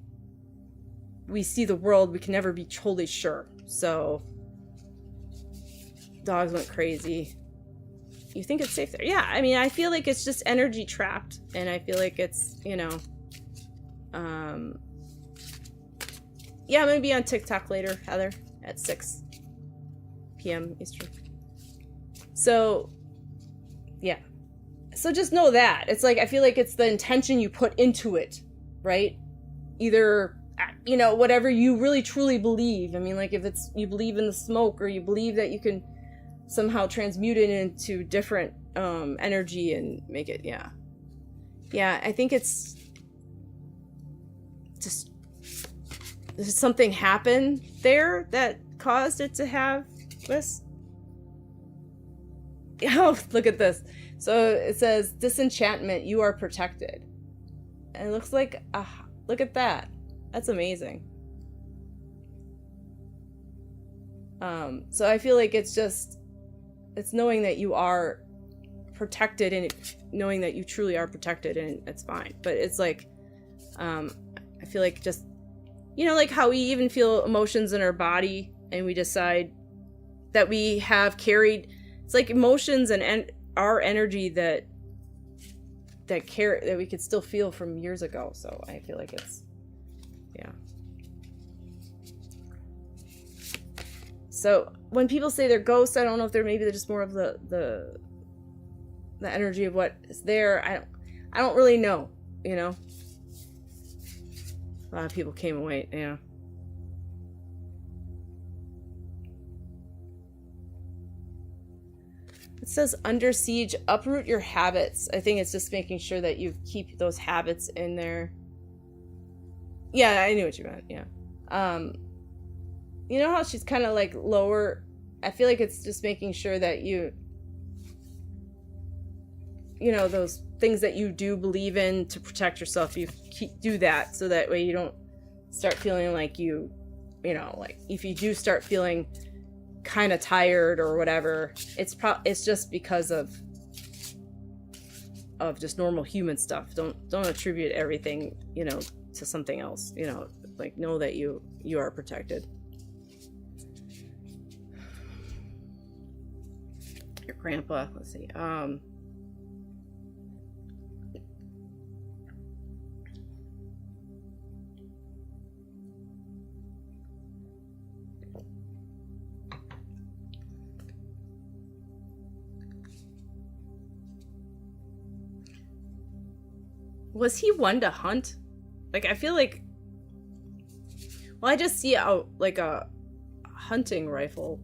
we see the world, we can never be totally sure. So dogs went crazy. You think it's safe there? Yeah, I mean, I feel like it's just energy trapped, and I feel like it's, yeah, I'm gonna be on TikTok later, Heather, at 6 p.m. Eastern. So, yeah. So just know that. It's like, I feel like it's the intention you put into it, right? Either, whatever you really truly believe. I mean, like, if it's, you believe in the smoke, or you believe that you can somehow transmute it into different energy and make it, yeah, I think it's just something happened there that caused it to have this. Oh, look at this. So it says, disenchantment, you are protected. And it looks like, look at that, that's amazing. So I feel like it's knowing that you are protected, and knowing that you truly are protected, and it's fine. But it's like, I feel like just, like how we even feel emotions in our body, and we decide that we have carried, it's like emotions and our energy that we could still feel from years ago. So I feel like it's, yeah. So when people say they're ghosts, I don't know if they're just more of the energy of what is there. I don't really know, A lot of people came away, yeah. It says, under siege, uproot your habits. I think it's just making sure that you keep those habits in there. Yeah, I knew what you meant, yeah. You know how she's kind of like lower? I feel like it's just making sure that those things that you do believe in to protect yourself, you do that, so that way you don't start feeling like like if you do start feeling kind of tired or whatever, it's just because of of just normal human stuff. Don't attribute everything, you know, to something else, you know, like know that you are protected. Your grandpa, let's see. Was he one to hunt? Like, I feel like... Well, I just see like a hunting rifle.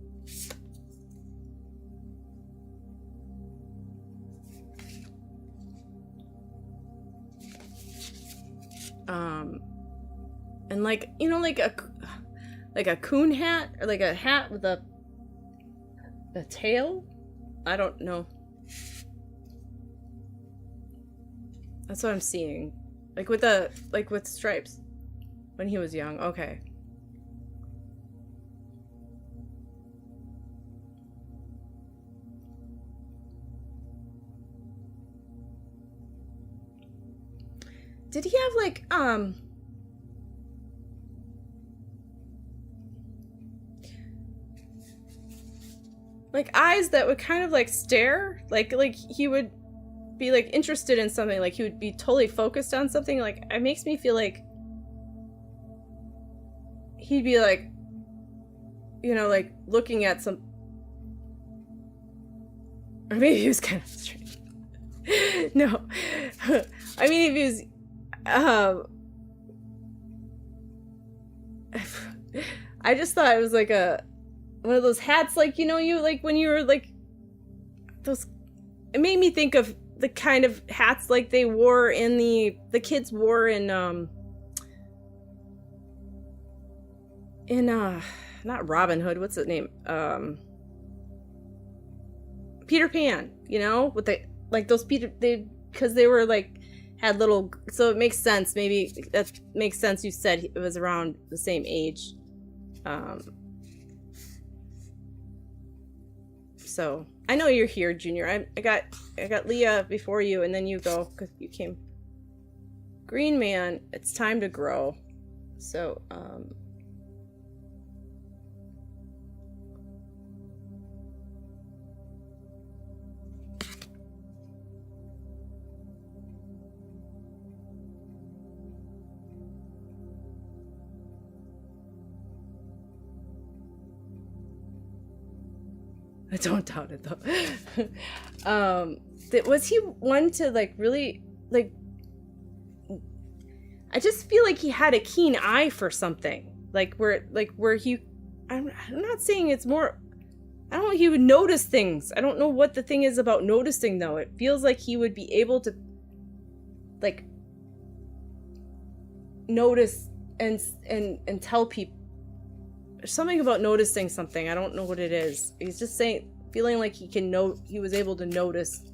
And like, you know, like a coon hat, or like a hat with a tail? I don't know. That's what I'm seeing. Like with stripes. When he was young. Okay. Did he have like eyes that would kind of like stare? Like he would be like interested in something, like he would be totally focused on something. Like, it makes me feel like he'd be like, you know, like looking at some, or maybe he was kind of strange. No. I mean, if he was I just thought it was like one of those hats, like, you know, you like when you were like those. It made me think of the kind of hats like they wore in the kids wore in not Robin Hood, what's the name? Peter Pan, you know, with the like those because they were like had little, so it makes sense. Maybe that makes sense. You said it was around the same age. So I know you're here, Junior. I got Leah before you, and then you go because you came. Green Man, it's time to grow. So I don't doubt it though. Was he one to like really like? I just feel like he had a keen eye for something, like where he. I'm not saying it's more. I don't know. He would notice things. I don't know what the thing is about noticing though. It feels like he would be able to, like, notice and tell people. There's something about noticing something. I don't know what it is. He's just feeling like he was able to notice.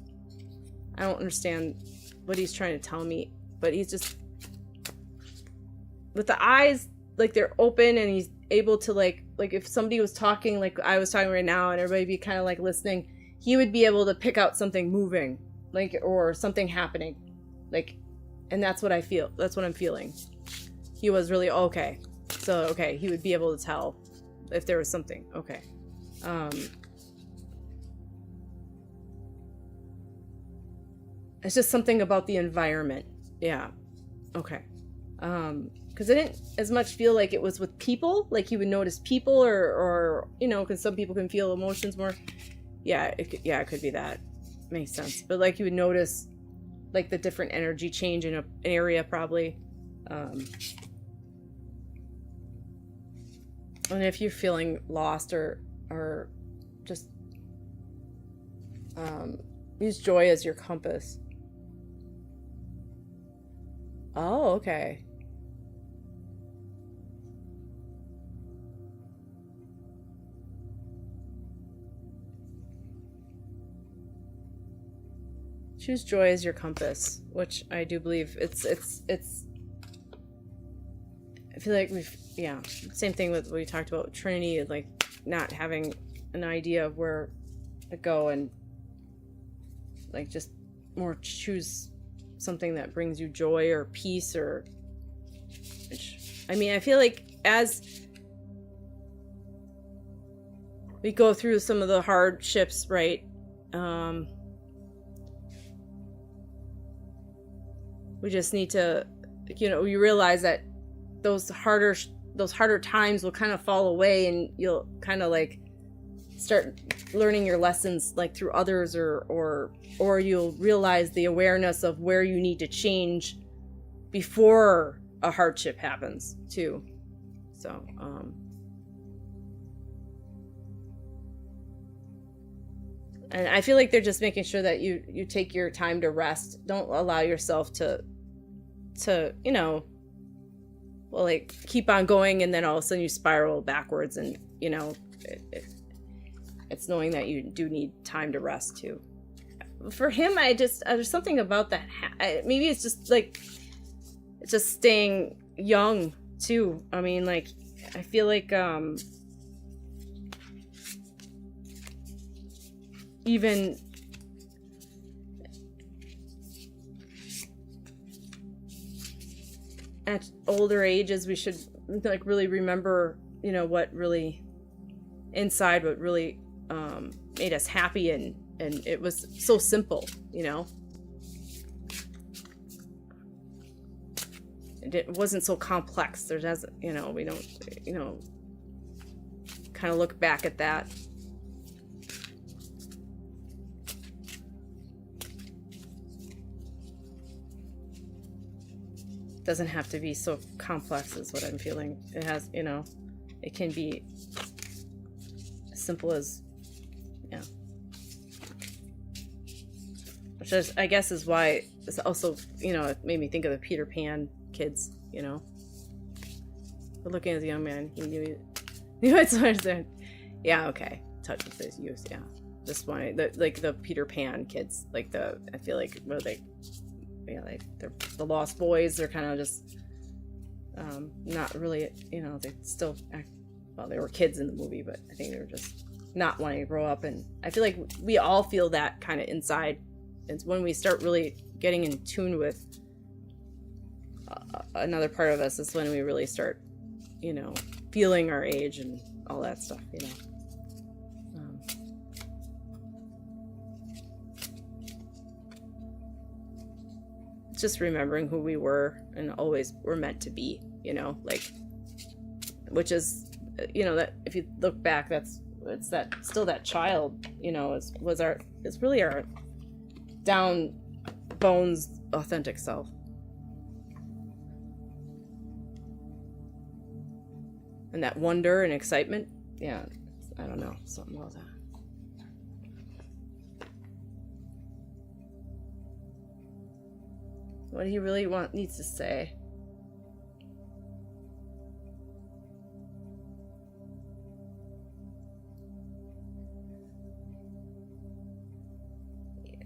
I don't understand what he's trying to tell me, but he's just, with the eyes, like they're open, and he's able to like if somebody was talking, like I was talking right now, and everybody be kind of like listening, he would be able to pick out something moving, like, or something happening, like, and that's what I feel. That's what I'm feeling. He was really okay. So, okay, he would be able to tell if there was something. Okay. It's just something about the environment. Yeah. Okay. Because I didn't as much feel like it was with people. Like he would notice people or you know, because some people can feel emotions more. Yeah, it could be that. Makes sense. But like you would notice like the different energy change in an area probably. And if you're feeling lost or just use joy as your compass. Oh, okay. Choose joy as your compass, which I do believe it's I feel like same thing with what we talked about Trinity, like not having an idea of where to go and like just more choose something that brings you joy or peace, or I mean, I feel like as we go through some of the hardships, right? We just need to, you realize that those harder times will kind of fall away, and you'll kind of like start learning your lessons like through others, or you'll realize the awareness of where you need to change before a hardship happens too. So and I feel like they're just making sure that you take your time to rest. Don't allow yourself to well, like keep on going, and then all of a sudden you spiral backwards, and it's knowing that you do need time to rest too. For him, there's something about that. Maybe it's just like, it's just staying young too. I mean, like, I feel like even at older ages, we should like really remember, what really inside, what really made us happy, and it was so simple, it wasn't so complex. We don't, kind of look back at that. Doesn't have to be so complex is what I'm feeling. It has, it can be as simple as, which I guess is why it's also, it made me think of the Peter Pan kids, But looking at the young man, he knew it's what I said. Yeah, okay. Touch with his youth, yeah. This one, the Peter Pan kids, I feel like, what are they? Yeah, they're the Lost Boys. They're kind of just not really, they still act, well, they were kids in the movie, but I think they were just not wanting to grow up. And I feel like we all feel that kind of inside. It's when we start really getting in tune with another part of us, is when we really start, feeling our age and all that stuff, just remembering who we were and always were meant to be, which is, that if you look back, it's still that child, it's really our down bones authentic self. And that wonder and excitement, yeah, I don't know, something about that. What he really needs to say.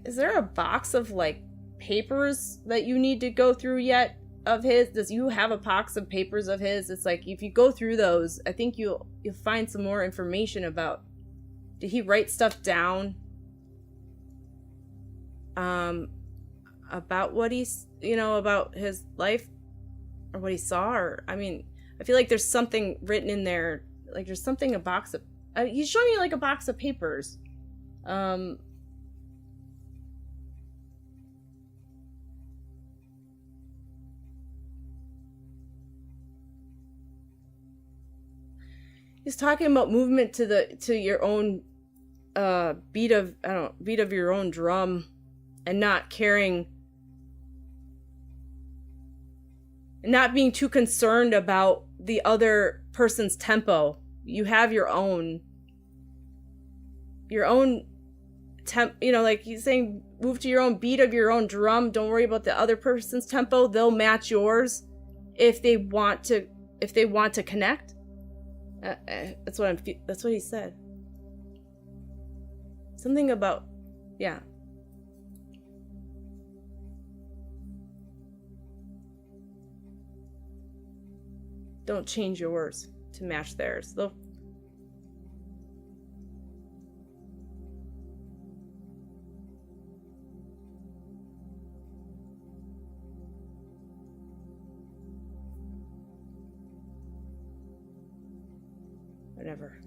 Is there a box of like papers that you need to go through yet of his? Does you have a box of papers of his? It's like, if you go through those, I think you'll find some more information about, did he write stuff down? About what he's, about his life, or what he saw, or, I mean, I feel like there's something written in there, like there's something, a box of, he's showing you like a box of papers. He's talking about movement to your own beat of your own drum, and not caring, not being too concerned about the other person's tempo. You have your own like he's saying, move to your own beat of your own drum. Don't worry about the other person's tempo. They'll match yours if they want to connect. That's what he said. Something about, yeah. Don't change yours to match theirs. never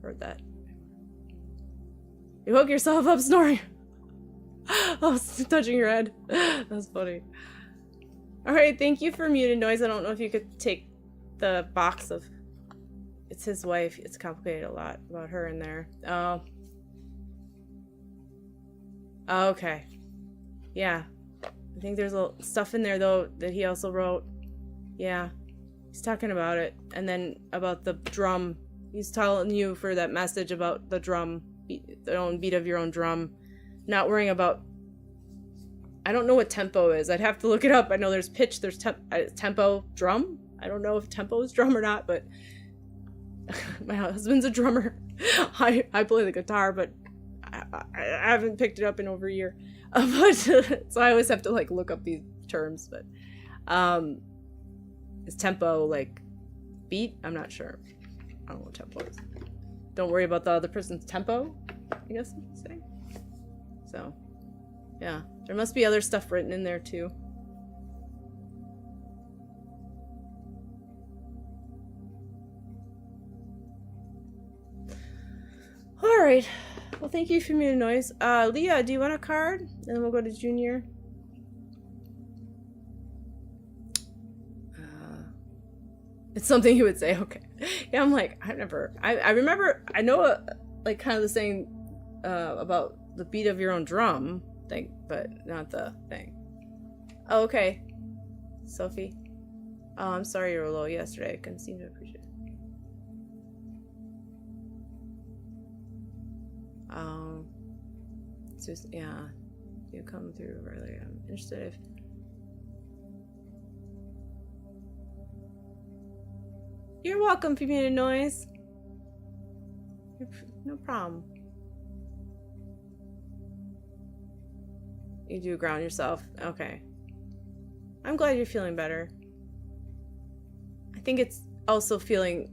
heard that. You woke yourself up snoring. Oh, touching your head. That's funny. Alright, thank you for muted noise. I don't know if you could take the box of... It's his wife. It's complicated a lot about her in there. Oh. Oh, okay. Yeah. I think there's a stuff in there, though, that he also wrote. Yeah. He's talking about it. And then about the drum. He's telling you for that message about the drum. The own beat of your own drum. Not worrying about... I don't know what tempo is. I'd have to look it up. I know there's pitch, there's tempo, drum. I don't know if tempo is drum or not, but... My husband's a drummer. I play the guitar, but I haven't picked it up in over a year. So I always have to like look up these terms, but is tempo like beat? I'm not sure. I don't know what tempo is. Don't worry about the other person's tempo, I guess you could say. So, yeah. There must be other stuff written in there too. Alright. Well, thank you for muting noise. Leah, do you want a card? And then we'll go to Junior. It's something you would say, okay. Yeah, I'm like, I remember, I know, like, kind of the saying about the beat of your own drum thing, but not the thing. Oh, okay. Sophie. Oh, I'm sorry you were low yesterday. I couldn't seem to appreciate it. Just, yeah, you come through early. I'm interested if... You're welcome, community noise. No problem. You do ground yourself. Okay. I'm glad you're feeling better. I think it's also feeling...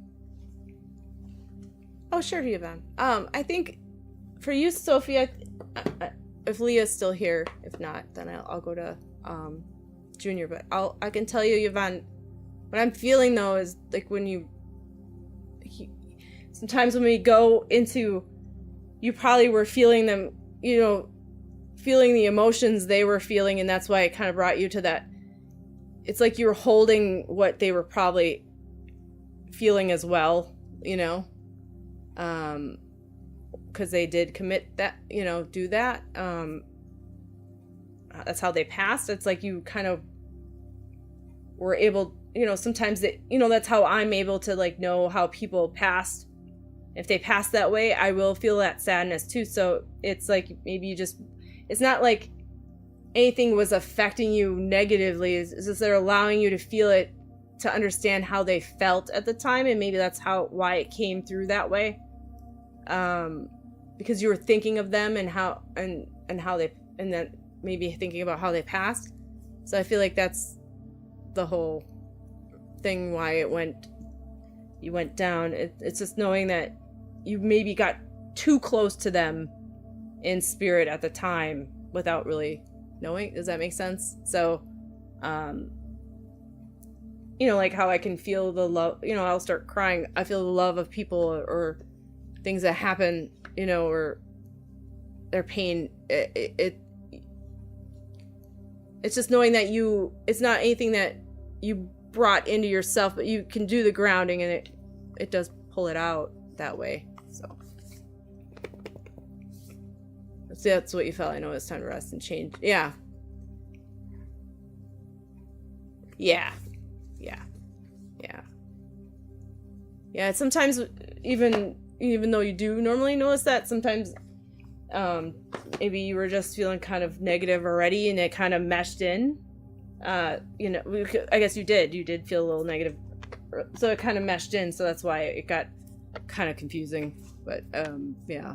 Oh, sure, Yvonne. I think for you, Sophie, if Leah's still here, if not, then I'll go to Junior. But I can tell you, Yvonne, what I'm feeling though is like when sometimes when we go into, you probably were feeling them, you know, feeling the emotions they were feeling, and that's why it kind of brought you to that. It's like you were holding what they were probably feeling as well, you know, because they did commit that, you know, do that. That's how they passed. It's like you kind of were able, you know, sometimes that, you know, that's how I'm able to like know how people passed. If they pass that way, I will feel that sadness too. So it's like maybe you just, it's not like anything was affecting you negatively. It's just they're allowing you to feel it, to understand how they felt at the time, and maybe that's why it came through that way. Because you were thinking of them and how and how they, and then maybe thinking about how they passed. So I feel like that's the whole thing why you went down. It's just knowing that you maybe got too close to them in spirit at the time without really knowing. Does that make sense? So, you know, like how I can feel the love, you know, I'll start crying. I feel the love of people or things that happen, you know, or their pain. It's just knowing that it's not anything that you brought into yourself, but you can do the grounding, and it does pull it out that way. So that's what you felt. I know it's time to rest and change. Yeah. Sometimes even though you do normally notice that, sometimes maybe you were just feeling kind of negative already, and it kind of meshed in. You know, I guess you did feel a little negative, so it kind of meshed in, so that's why it got kind of confusing. But yeah.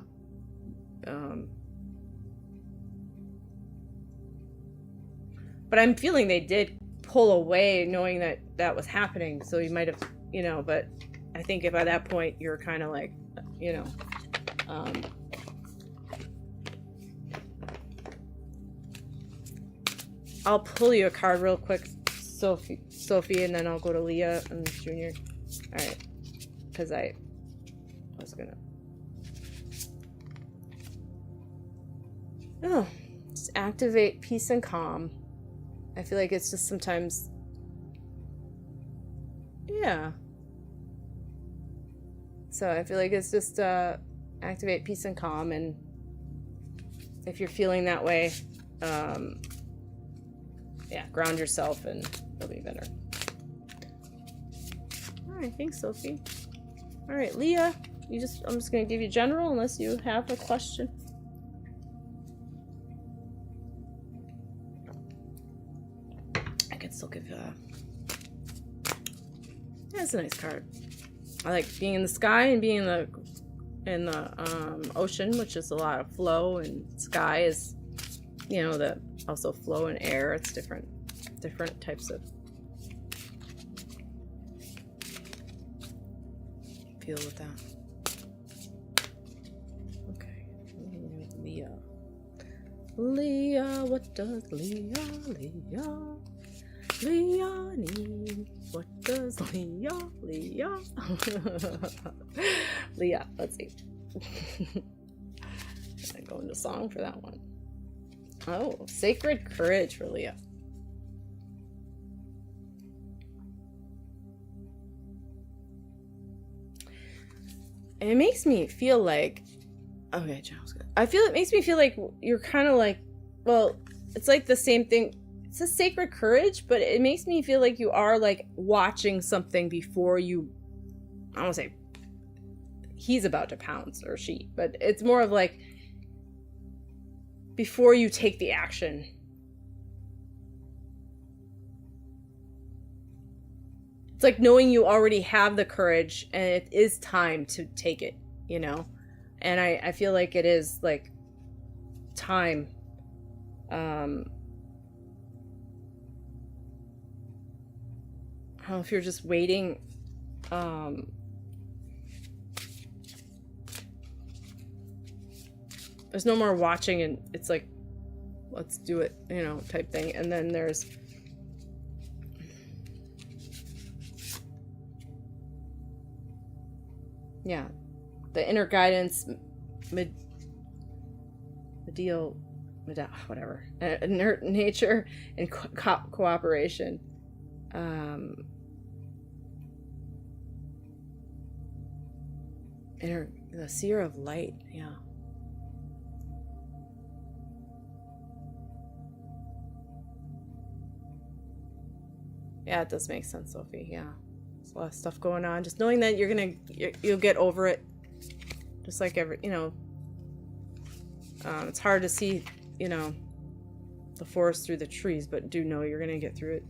But I'm feeling they did pull away knowing that was happening, so you might have, you know, but I think if by that point you're kind of like, you know, I'll pull you a card real quick, Sophie, and then I'll go to Leah and Junior. All right, because I was gonna. Oh, just activate peace and calm. I feel like it's just sometimes. Yeah. So I feel like it's just activate peace and calm, and if you're feeling that way, yeah, ground yourself and it'll be better. All right, thanks, Sophie. All right, Leah, I'm just gonna give you general unless you have a question. I could still give that's a nice card. I like being in the sky and being in the ocean, which is a lot of flow, and sky is, you know, the also flow and air. It's different types of feel with that. Okay, Leah, what does Leah need? What does Leah? Leah, let's see. I'm going to song for that one. Oh, sacred courage for Leah. And it makes me feel like, okay, John's good. It makes me feel like you're kind of like, well, it's like the same thing. It's a sacred courage, but it makes me feel like you are like watching something before you, I don't want to say he's about to pounce or she, but it's more of like before you take the action. It's like knowing you already have the courage and it is time to take it, you know? And I feel like it is like time. I don't know if you're just waiting. There's no more watching and it's like, let's do it, you know, type thing. And then there's yeah, the inner guidance, whatever, inert nature and cooperation. The seer of light, yeah. Yeah, it does make sense, Sophie. Yeah, there's a lot of stuff going on. Just knowing that you'll get over it. Just like it's hard to see, you know, the forest through the trees, but do know you're gonna get through it.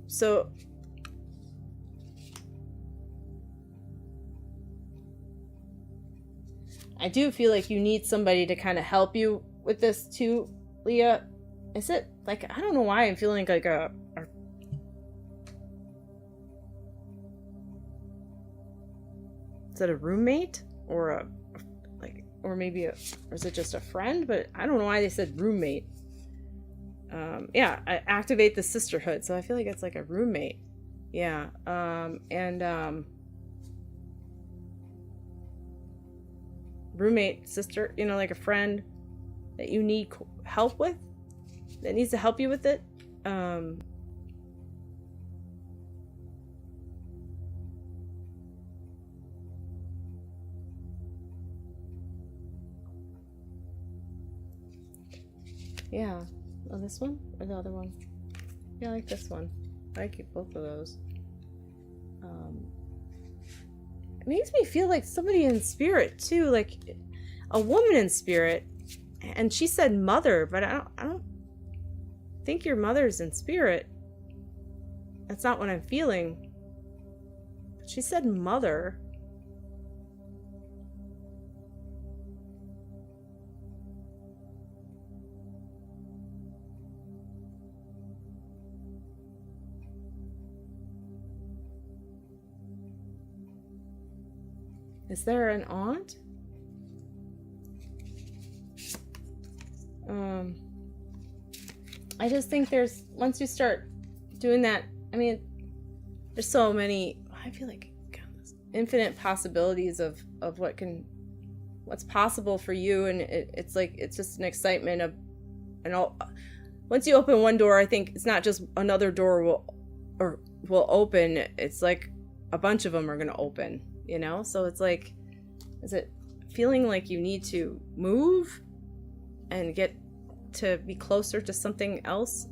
So I do feel like you need somebody to kind of help you with this too, Leah. Is it like, I don't know why I'm feeling like is it a roommate or or maybe or is it just a friend? But I don't know why they said roommate. Yeah, I activate the sisterhood, so I feel like it's like a roommate. Yeah, roommate, sister, you know, like a friend that you need help with, that needs to help you with it. Yeah. Oh, this one or the other one? Yeah, I like this one. I like both of those. It makes me feel like somebody in spirit too, like a woman in spirit. And she said mother, but I don't think your mother's in spirit. That's not what I'm feeling. She said mother. Is there an aunt? I just think once you start doing that, I mean, there's so many, I feel like, God, infinite possibilities of what's possible for you. And it's like, it's just an excitement of, and all, once you open one door, I think it's not just another door will open. It's like a bunch of them are going to open, you know? So it's like, is it feeling like you need to move and get to be closer to something else?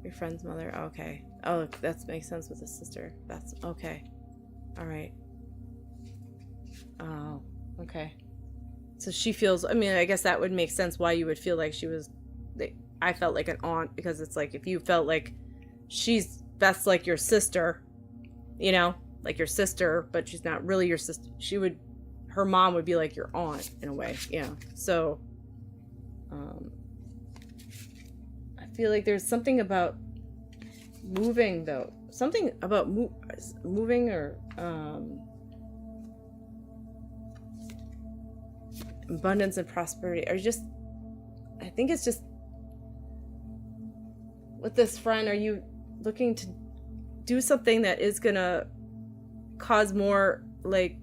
Your friend's mother. Okay. Oh, that makes sense with the sister. That's okay. All right. Oh, okay. So she feels, I mean, I guess that would make sense why you would feel like I felt like an aunt, because it's like, if you felt like that's like your sister, you know, like your sister, but she's not really your sister. Her mom would be like your aunt in a way. Yeah. So, I feel like there's something about moving though. Something about moving or, abundance and prosperity, or just, I think it's just with this friend, are you looking to do something that is gonna cause more, like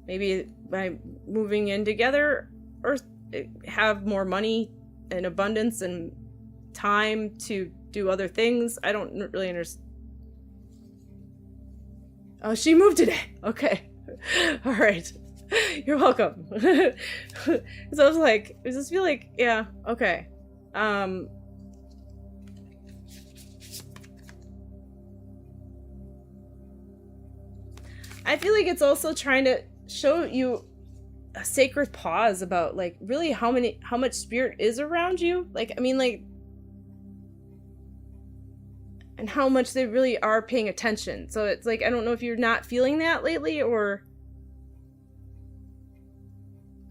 maybe by moving in together, or have more money and abundance and time to do other things? I don't really understand. Oh, she moved today. Okay. All right. You're welcome. So I was like, I just feel like, yeah, okay. I feel like it's also trying to show you a sacred pause about, like, really how much spirit is around you. Like, I mean, like, and how much they really are paying attention. So it's like, I don't know if you're not feeling that lately, or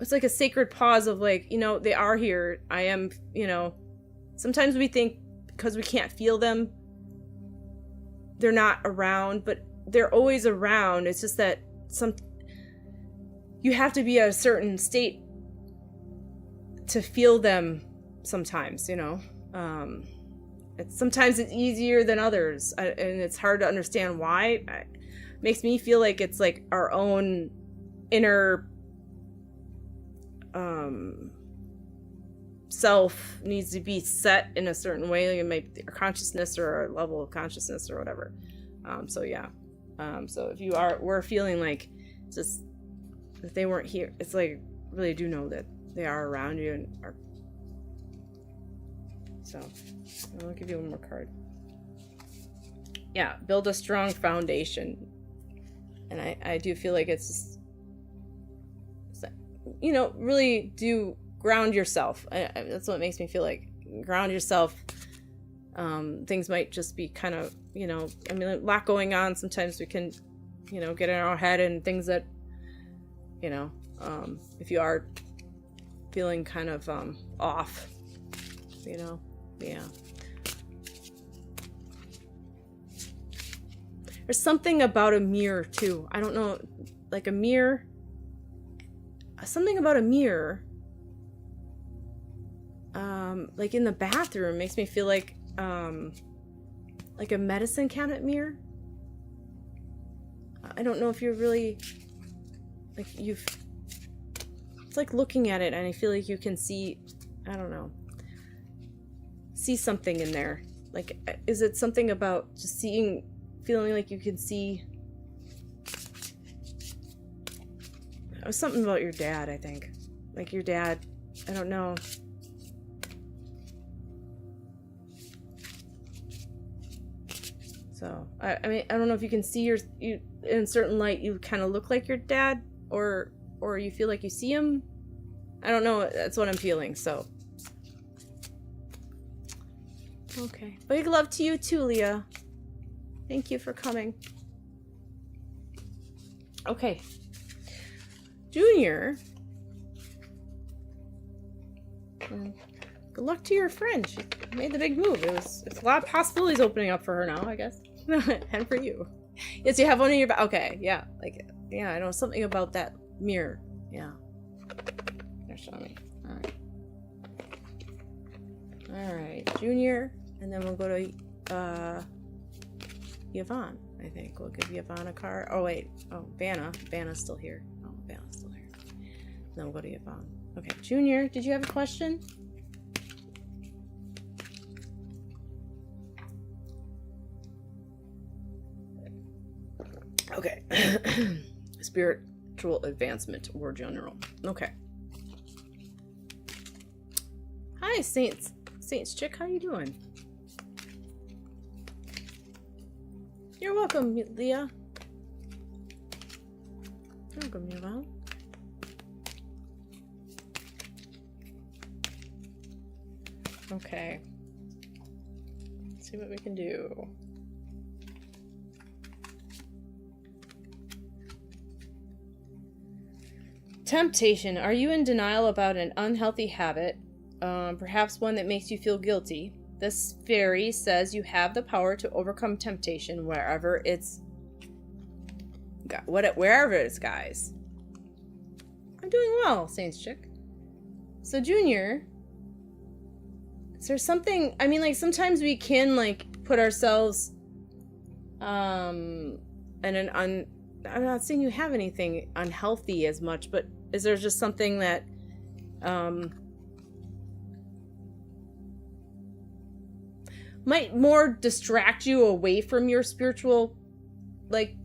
it's like a sacred pause of, like, you know, they are here. I am, you know, sometimes we think because we can't feel them, they're not around, but they're always around. It's just that you have to be at a certain state to feel them sometimes, you know. Sometimes it's easier than others, and it's hard to understand why. It makes me feel like it's like our own inner self needs to be set in a certain way, like it might be our consciousness or our level of consciousness or whatever. So yeah. So if we're feeling like just if they weren't here, it's like really do know that they are around you and are. So I'll give you one more card. Yeah, build a strong foundation. And I do feel like it's just, you know, really do ground yourself. That's what makes me feel like. Ground yourself. Things might just be kind of, you know, I mean, a lot going on. Sometimes we can, you know, get in our head and things that, you know, if you are feeling kind of off, you know, yeah. There's something about a mirror too. I don't know, like a mirror. Something about a mirror, like in the bathroom, makes me feel like a medicine cabinet mirror. I don't know if you're really, like, it's like looking at it and I feel like you can see, I don't know, see something in there. Like, is it something about just feeling like you can see? It was something about your dad, I think. Like your dad, I don't know. So, I mean, I don't know if you can see you in certain light, you kind of look like your dad, or you feel like you see him. I don't know, that's what I'm feeling, so. Okay. Big love to you too, Leah. Thank you for coming. Okay. Junior. Good luck to your friend. She made the big move. It's a lot of possibilities opening up for her now, I guess. And for you. Yes, you have one in your back. Okay, yeah. Like, yeah, I know something about that mirror. Yeah. They're showing me. Alright. Alright, Junior. And then we'll go to, Yvonne, I think. We'll give Yvonne a card. Oh, wait. Oh, Vanna. Vanna's still here. Oh, Vanna's still here. Then we'll go to Yvonne. Okay, Junior, did you have a question? Okay. Spiritual advancement or general. Okay. Hi, Saints Chick. How you doing? You're welcome, Leah. You're welcome, Yvonne. Okay. Let's see what we can do. Temptation. Are you in denial about an unhealthy habit? Perhaps one that makes you feel guilty. This fairy says you have the power to overcome temptation wherever it's guys. I'm doing well, Saints Chick. So Junior, is there something, I mean, like, sometimes we can, like, put ourselves in an I'm not saying you have anything unhealthy as much, but is there just something that might more distract you away from your spiritual, like,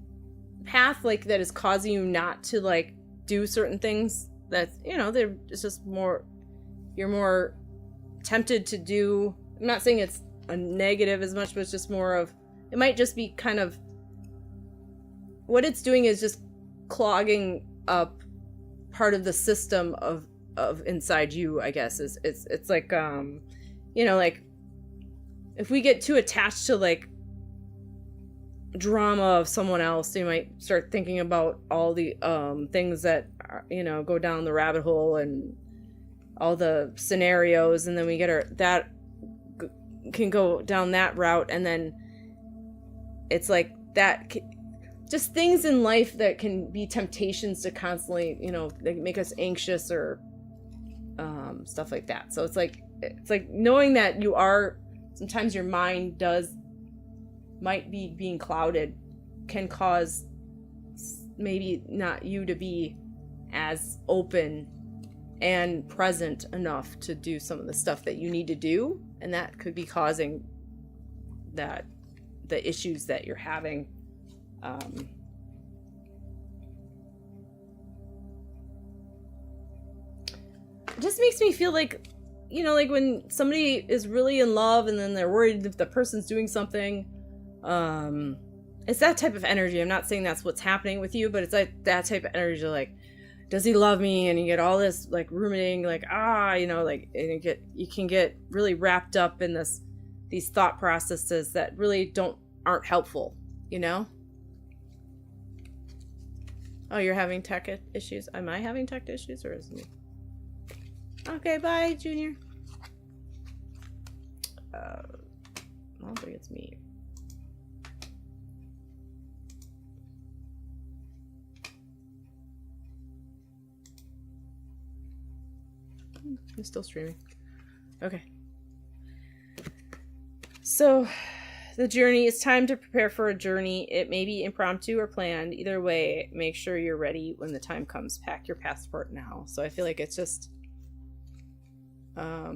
path, like, that is causing you not to, like, do certain things that, you know, it's just more, you're more tempted to do. I'm not saying it's a negative as much, but it's just more of, it might just be kind of, what it's doing is just clogging up part of the system of inside you, I guess. It's like, you know, like, if we get too attached to, like, drama of someone else, you might start thinking about all the things that are, you know, go down the rabbit hole and all the scenarios, and then we get that can go down that route, and then it's like that, just things in life that can be temptations to constantly, you know, they make us anxious or stuff like that. So it's like knowing that you are, sometimes your mind might be being clouded, can cause maybe not you to be as open and present enough to do some of the stuff that you need to do, and that could be causing the issues that you're having. It just makes me feel like, you know, like when somebody is really in love and then they're worried if the person's doing something, it's that type of energy. I'm not saying that's what's happening with you, but it's like that type of energy, like, does he love me? And you get all this, like, ruminating, like, you know, like, and you can get really wrapped up in these thought processes that really aren't helpful, you know? Oh, you're having tech issues? Am I having tech issues, or is it me? Okay, bye, Junior. I don't think it's me. I'm still streaming. Okay. So, the journey, it's time to prepare for a journey. It may be impromptu or planned. Either way, make sure you're ready when the time comes. Pack your passport now. So I feel like it's just, yeah,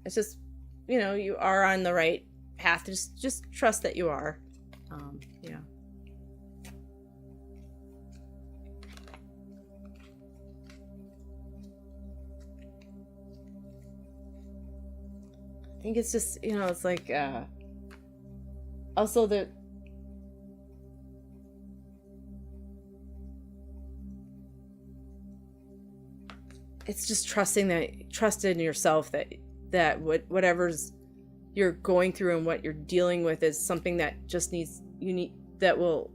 it's just, you know, you are on the right path. Just trust that you are. Yeah. I think it's just, you know, it's like, also it's just trust in yourself that whatever's you're going through and what you're dealing with is something that just it will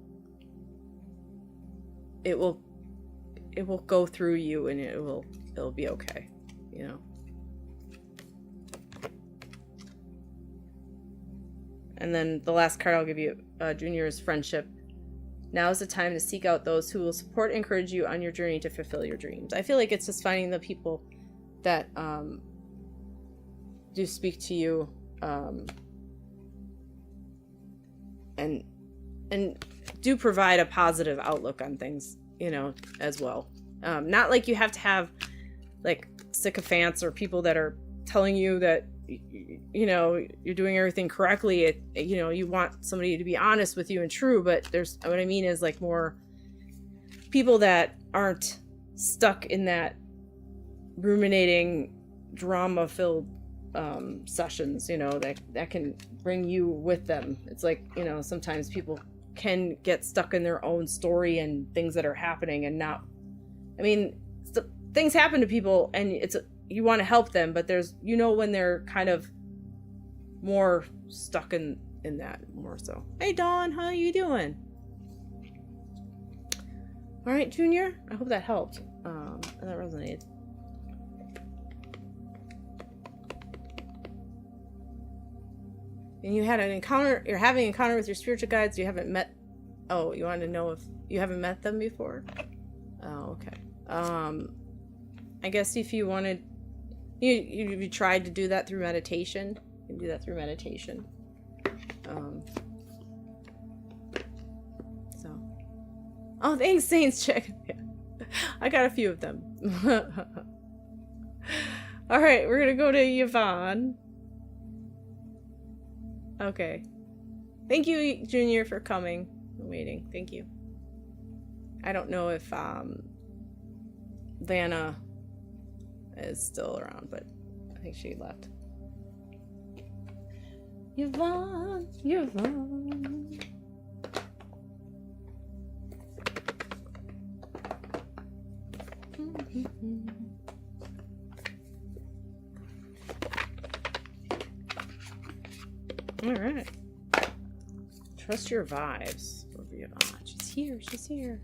go through you, and it'll be okay, you know. And then the last card I'll give you, Junior, is friendship. Now is the time to seek out those who will support and encourage you on your journey to fulfill your dreams. I feel like it's just finding the people that do speak to you, and do provide a positive outlook on things, you know, as well. Not like you have to have like sycophants or people that are telling you that, you know, you're doing everything correctly. You know, you want somebody to be honest with you and true, but there's, what I mean is like more people that aren't stuck in that ruminating, drama-filled sessions, you know, that can bring you with them. It's like, you know, sometimes people can get stuck in their own story and things that are happening and not, I mean, things happen to people and you want to help them, but there's, you know, when they're kind of more stuck in that more so. Hey Dawn, how you doing? All right, Junior, I hope that helped, and that resonated. And you had an encounter, you're having an encounter with your spiritual guides you haven't met. Oh, you want to know if you haven't met them before? Oh, okay. I guess if you wanted, you tried to do that through meditation. You can do that through meditation. So. Oh, thanks, Saints Chick. I got a few of them. All right, we're going to go to Yvonne. Okay. Thank you, Junior, for coming and waiting. Thank you. I don't know if Vanna is still around, but I think she left. Yvonne. All right. Trust your vibes. She's here. She's here.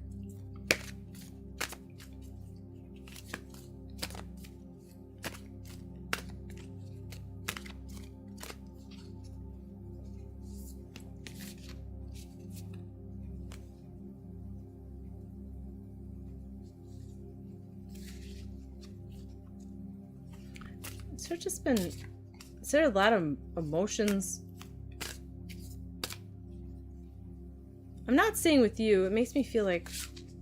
So just been, is there a lot of emotions? I'm not saying with you, it makes me feel like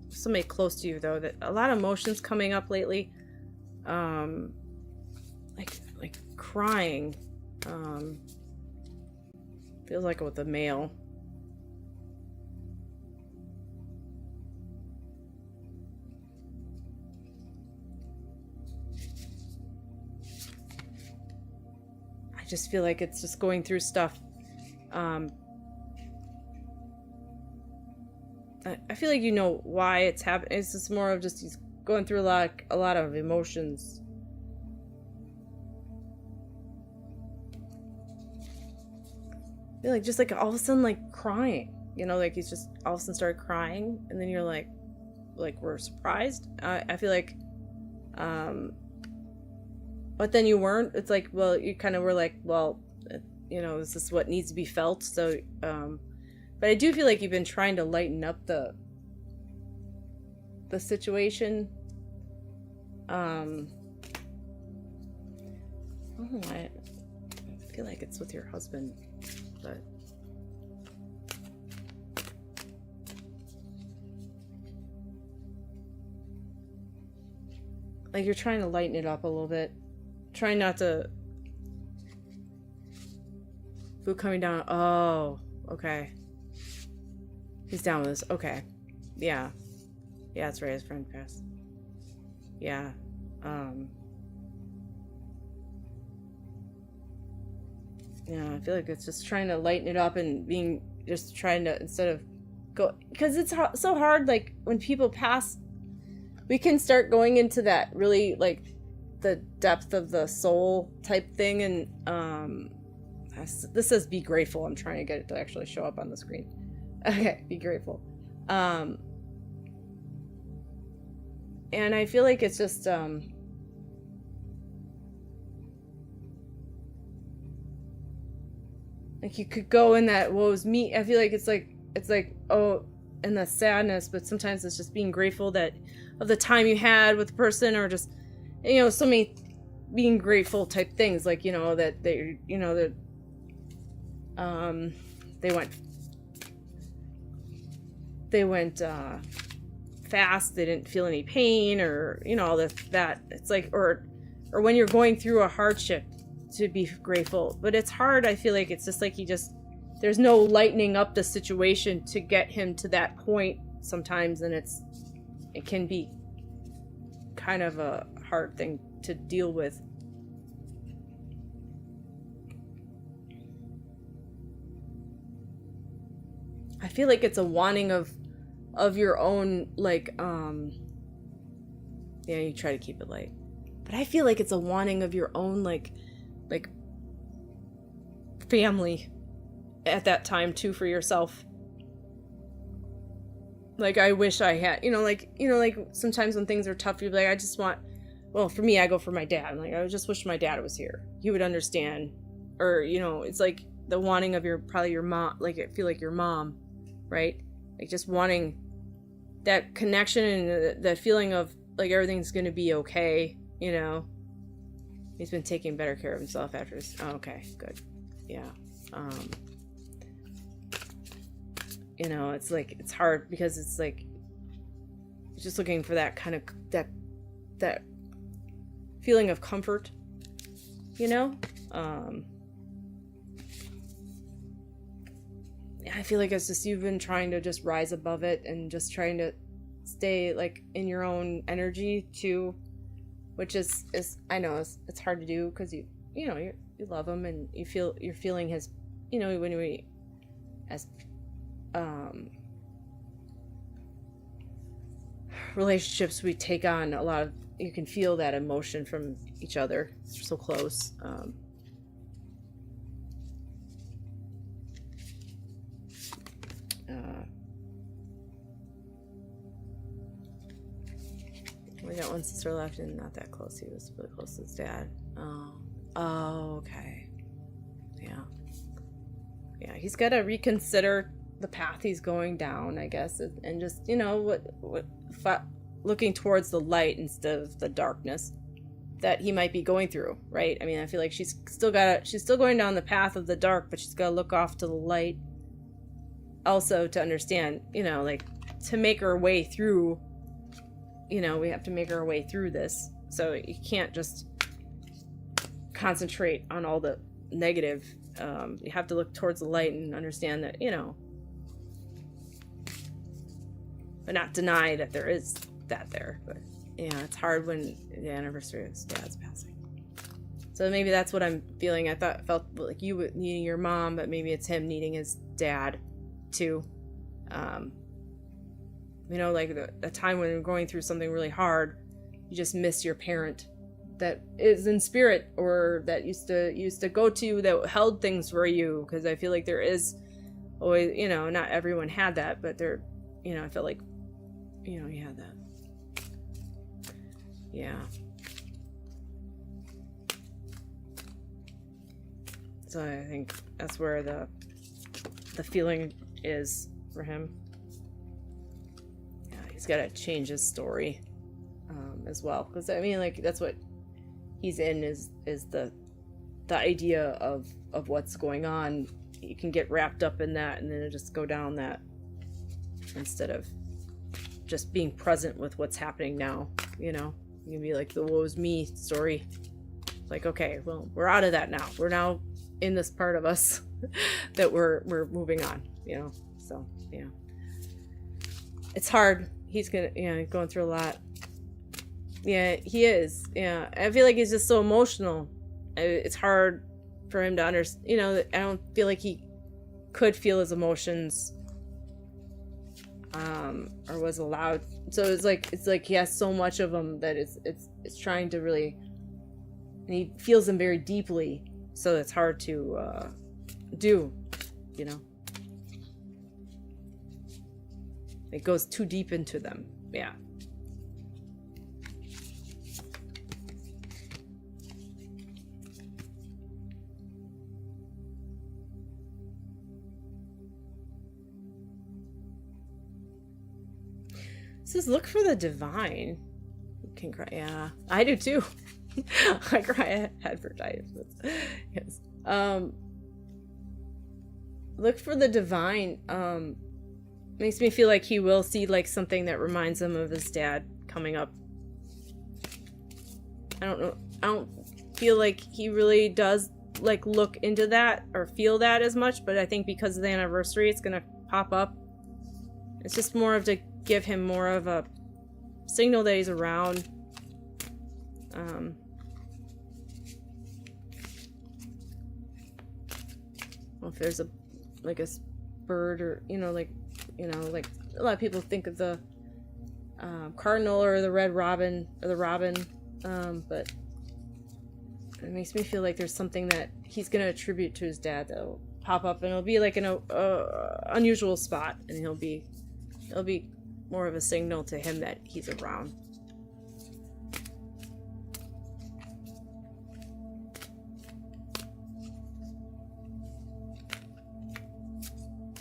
somebody close to you though, that a lot of emotions coming up lately. Like crying. Feels like with a male. I just feel like it's just going through stuff. I feel like you know why it's happening. It's just more of just he's going through a lot of emotions. I feel like just like all of a sudden like crying, you know, like he's just all of a sudden started crying, and then you're like we're surprised. I feel like, but then you weren't. It's like, well, you kind of were like, well, you know, this is what needs to be felt. So, but I do feel like you've been trying to lighten up the situation. I don't know why. I feel like it's with your husband, but like you're trying to lighten it up a little bit. Trying not to. Food coming down. Oh, okay. He's down with this. Okay. Yeah. Yeah, that's right. His friend passed. Yeah. Yeah, I feel like it's just trying to lighten it up and being just trying to, instead of go, because it's so hard. Like when people pass, we can start going into that really like the depth of the soul type thing. And this says be grateful. I'm trying to get it to actually show up on the screen. Okay, be grateful. And I feel like it's just Like you could go in that woe's me. I feel like it's like oh, and the sadness, but sometimes it's just being grateful that of the time you had with the person, or just, you know, so many being grateful type things, like, you know, that they, you know, that they went fast, they didn't feel any pain, or, you know, all that it's like, or when you're going through a hardship, to be grateful. But it's hard. I feel like it's just like there's no lightening up the situation to get him to that point sometimes, and it can be kind of a hard thing to deal with. I feel like it's a wanting of your own, like, yeah, you try to keep it light, but I feel like it's a wanting of your own, like family at that time too, for yourself. Like, I wish I had, like sometimes when things are tough, you're like, I just want, well, for me, I go for my dad. I'm like, I just wish my dad was here. He would understand. Or, it's like the wanting of probably your mom, like, I feel like your mom, right? Like, just wanting that connection and that feeling of, like, everything's going to be okay, He's been taking better care of himself after this. Oh, okay, good. Yeah. It's like, it's hard because it's like, just looking for that kind of, that feeling of comfort, I feel like it's just, you've been trying to just rise above it and just trying to stay, like, in your own energy too, which is I know it's hard to do, because you love him, and you're feeling his, when we, as relationships, we take on a lot of, you can feel that emotion from each other. It's so close. We got one sister left, and not that close. He was really close to his dad. Oh, okay. Yeah, he's got to reconsider the path he's going down, I guess, and just, looking towards the light instead of the darkness that he might be going through, right? I mean, I feel like she's still going down the path of the dark, but she's got to look off to the light also to understand, like, to make her way through, we have to make our way through this. So you can't just concentrate on all the negative. You have to look towards the light and understand that, but not deny that there is that there. But yeah, it's hard when the anniversary of his dad's passing. So maybe that's what I'm feeling. I felt like you needing your mom, but maybe it's him needing his dad too. Like the time when you're going through something really hard, you just miss your parent that is in spirit, or that used to go to, that held things for you. Because I feel like there is always, not everyone had that, but there, I felt like, you had that. Yeah. So I think that's where the feeling is for him. Yeah, he's got to change his story as well, because I mean, like, that's what he's in, is the idea of what's going on. You can get wrapped up in that, and then it just go down that, instead of just being present with what's happening now. You can be like the woe's me story. Like, okay, well, we're out of that now. We're now in this part of us that we're moving on, So, yeah. It's hard. He's going through a lot. Yeah, he is. Yeah. I feel like he's just so emotional. It's hard for him to understand, I don't feel like he could feel his emotions, or was allowed. So it's like he has so much of them that it's trying to really, and he feels them very deeply. So it's hard to do, It goes too deep into them. Yeah. says look for the divine. You can cry. Yeah, I do too. I cry at advertisements. Yes. Look for the divine. Makes me feel like he will see like something that reminds him of his dad coming up. I don't know. I don't feel like he really does like look into that or feel that as much, but I think because of the anniversary, it's gonna pop up. It's just more of to give him more of a signal that he's around. Well, if there's a bird or like a lot of people think of the cardinal or the red robin or the robin, but it makes me feel like there's something that he's gonna attribute to his dad that'll pop up, and it'll be like in a unusual spot, and it'll be more of a signal to him that he's around.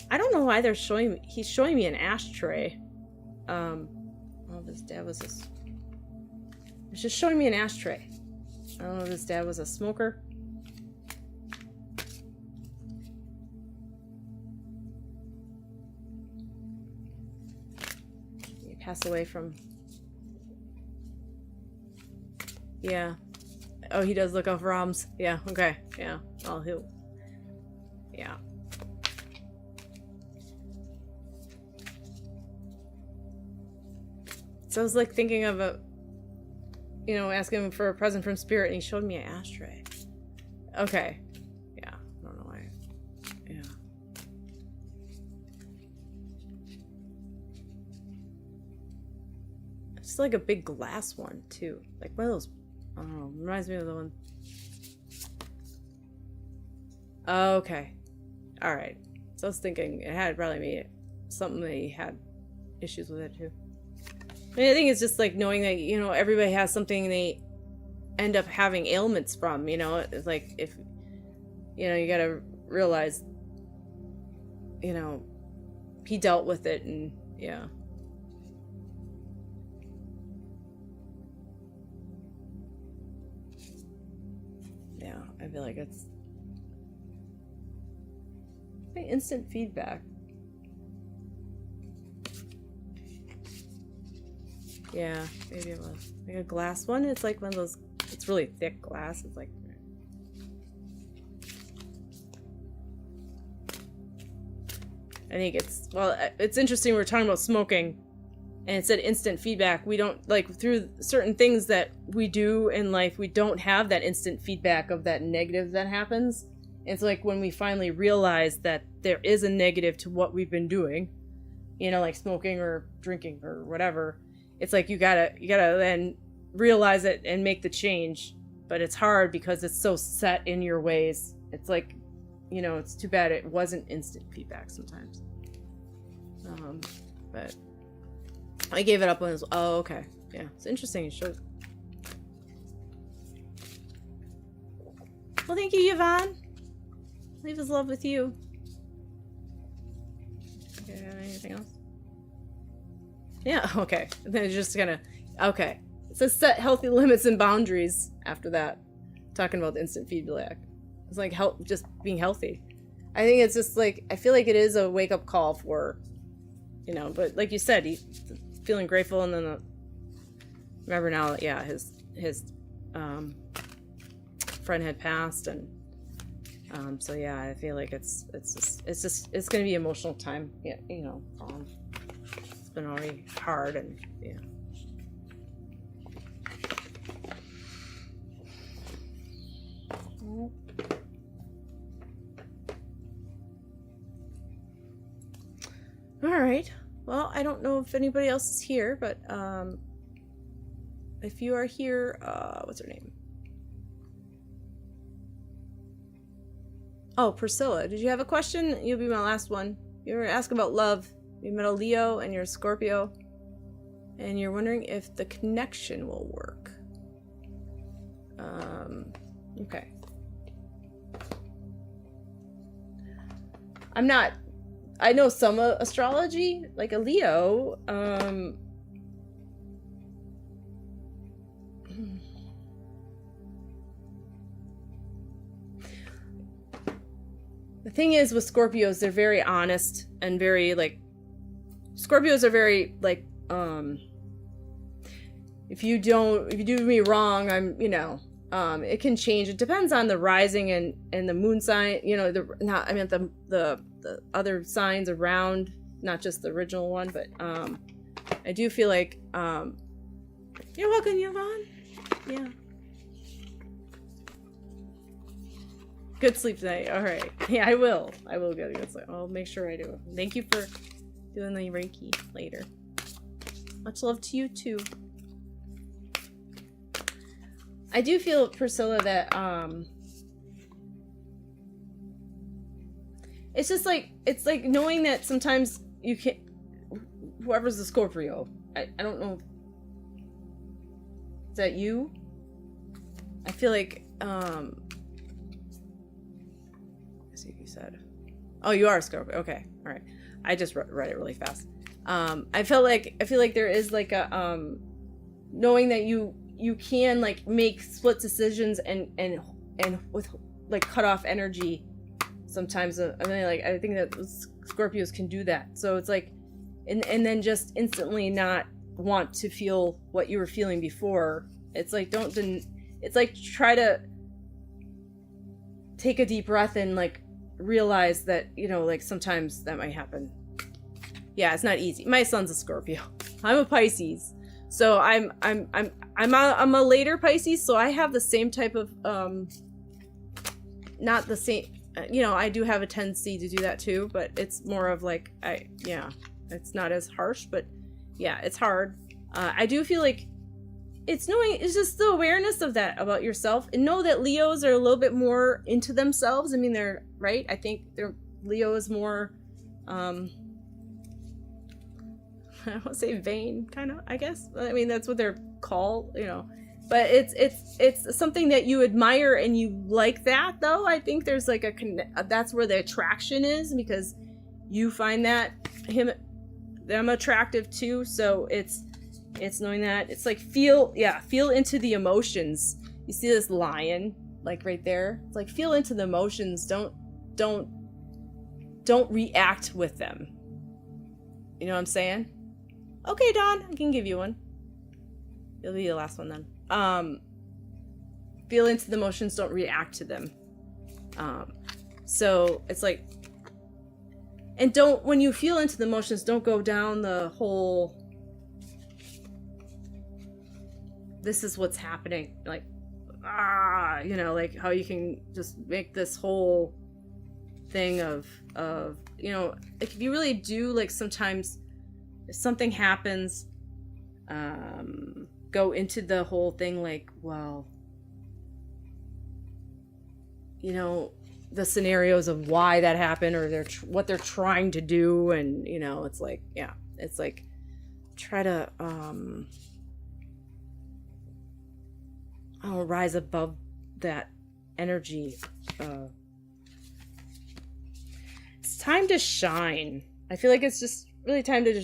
I don't know why he's showing me an ashtray. Well, his dad was it's just showing me an ashtray. I don't know if his dad was a smoker. He passed away from... Yeah. Oh, he does look out for ROMs. Yeah, okay. Yeah. Oh, he'll... Yeah. So I was like thinking of asking him for a present from Spirit, and he showed me an ashtray. Okay. Yeah. I don't know why. Yeah. It's like a big glass one, too. Like one of those, I don't know, reminds me of the one. Okay. Alright. So I was thinking it had probably made something that he had issues with it, too. I mean, I think it's just like knowing that, everybody has something they end up having ailments from, It's like if, you gotta realize, he dealt with it and, yeah. Yeah, I feel like it's instant feedback. Yeah, maybe it was like a glass one. It's like one of those. It's really thick glass. It's like. I think it's interesting. We're talking about smoking, and it said instant feedback. We don't through certain things that we do in life. We don't have that instant feedback of that negative that happens. It's like when we finally realize that there is a negative to what we've been doing, like smoking or drinking or whatever. It's like you gotta then realize it and make the change, but it's hard because it's so set in your ways. It's like, it's too bad it wasn't instant feedback sometimes. But I gave it up when it was, oh, okay. Yeah, it's interesting. It shows. Well, thank you, Yvonne. Leave his love with you. Okay, anything else? Yeah, okay. And then it's just gonna... Okay. It says set healthy limits and boundaries after that. Talking about the instant feedback. It's like just being healthy. I think it's just like... I feel like it is a wake-up call for... but like you said, he's feeling grateful, and then remember now that, yeah, his friend had passed, and... so yeah, I feel like it's gonna be emotional time. Yeah, it's been already hard, and yeah. All right. Well, I don't know if anybody else is here, but if you are here, what's her name? Oh, Priscilla, did you have a question? You'll be my last one. You were asking about love. You met a Leo and you're a Scorpio. And you're wondering if the connection will work. Okay. I know some astrology, like a Leo, the thing is with Scorpios, they're very honest and very like, Scorpios are very like, if you do me wrong, I'm, you know, it can change. It depends on the rising and the moon sign, you know, the other signs around, not just the original one, but I do feel like you're welcome, Yvonne. Yeah. Good sleep tonight. All right. Yeah, I will get a good sleep. I'll make sure I do. Thank you for doing the Reiki later. Much love to you too. I do feel, Priscilla, that it's just like, it's like knowing that sometimes you can't, whoever's the Scorpio, I don't know, is that you? I feel like let's see what you said. Oh, you are a Scorpio. Okay, all right. I just read it really fast. I feel like there is like a knowing that you can like make split decisions and with like cut off energy sometimes. I mean, like, I think that Scorpios can do that. So it's like, and then just instantly not want to feel what you were feeling before. It's like, it's like, try to take a deep breath and like realize that, you know, like sometimes that might happen. Yeah, it's not easy. My son's a Scorpio. I'm a Pisces. So I'm a later Pisces, so I have the same type of not the same, you know, I do have a tendency to do that too, but it's more of like, it's not as harsh, but yeah, it's hard. I do feel like it's just the awareness of that about yourself, and know that Leos are a little bit more into themselves. I mean, they're right. I think Leo is more, I don't want to say vain, kind of, I guess. I mean, that's what they're called, you know. But it's something that you admire and you like that, though. I think there's like that's where the attraction is, because you find that them attractive too. So it's knowing that. It's like feel into the emotions. You see this lion like right there? It's like feel into the emotions. Don't react with them. You know what I'm saying? Okay, Dawn, I can give you one. It'll be the last one then. Feel into the emotions, don't react to them. So it's like, and when you feel into the emotions, don't go down the whole, this is what's happening. Like, you know, like how you can just make this whole thing of, you know, like if you really do, like sometimes if something happens, go into the whole thing like, well, you know, the scenarios of why that happened, or what they're trying to do, and you know, it's like, yeah, it's like try to rise above that energy. It's time to shine. I feel like it's just really time to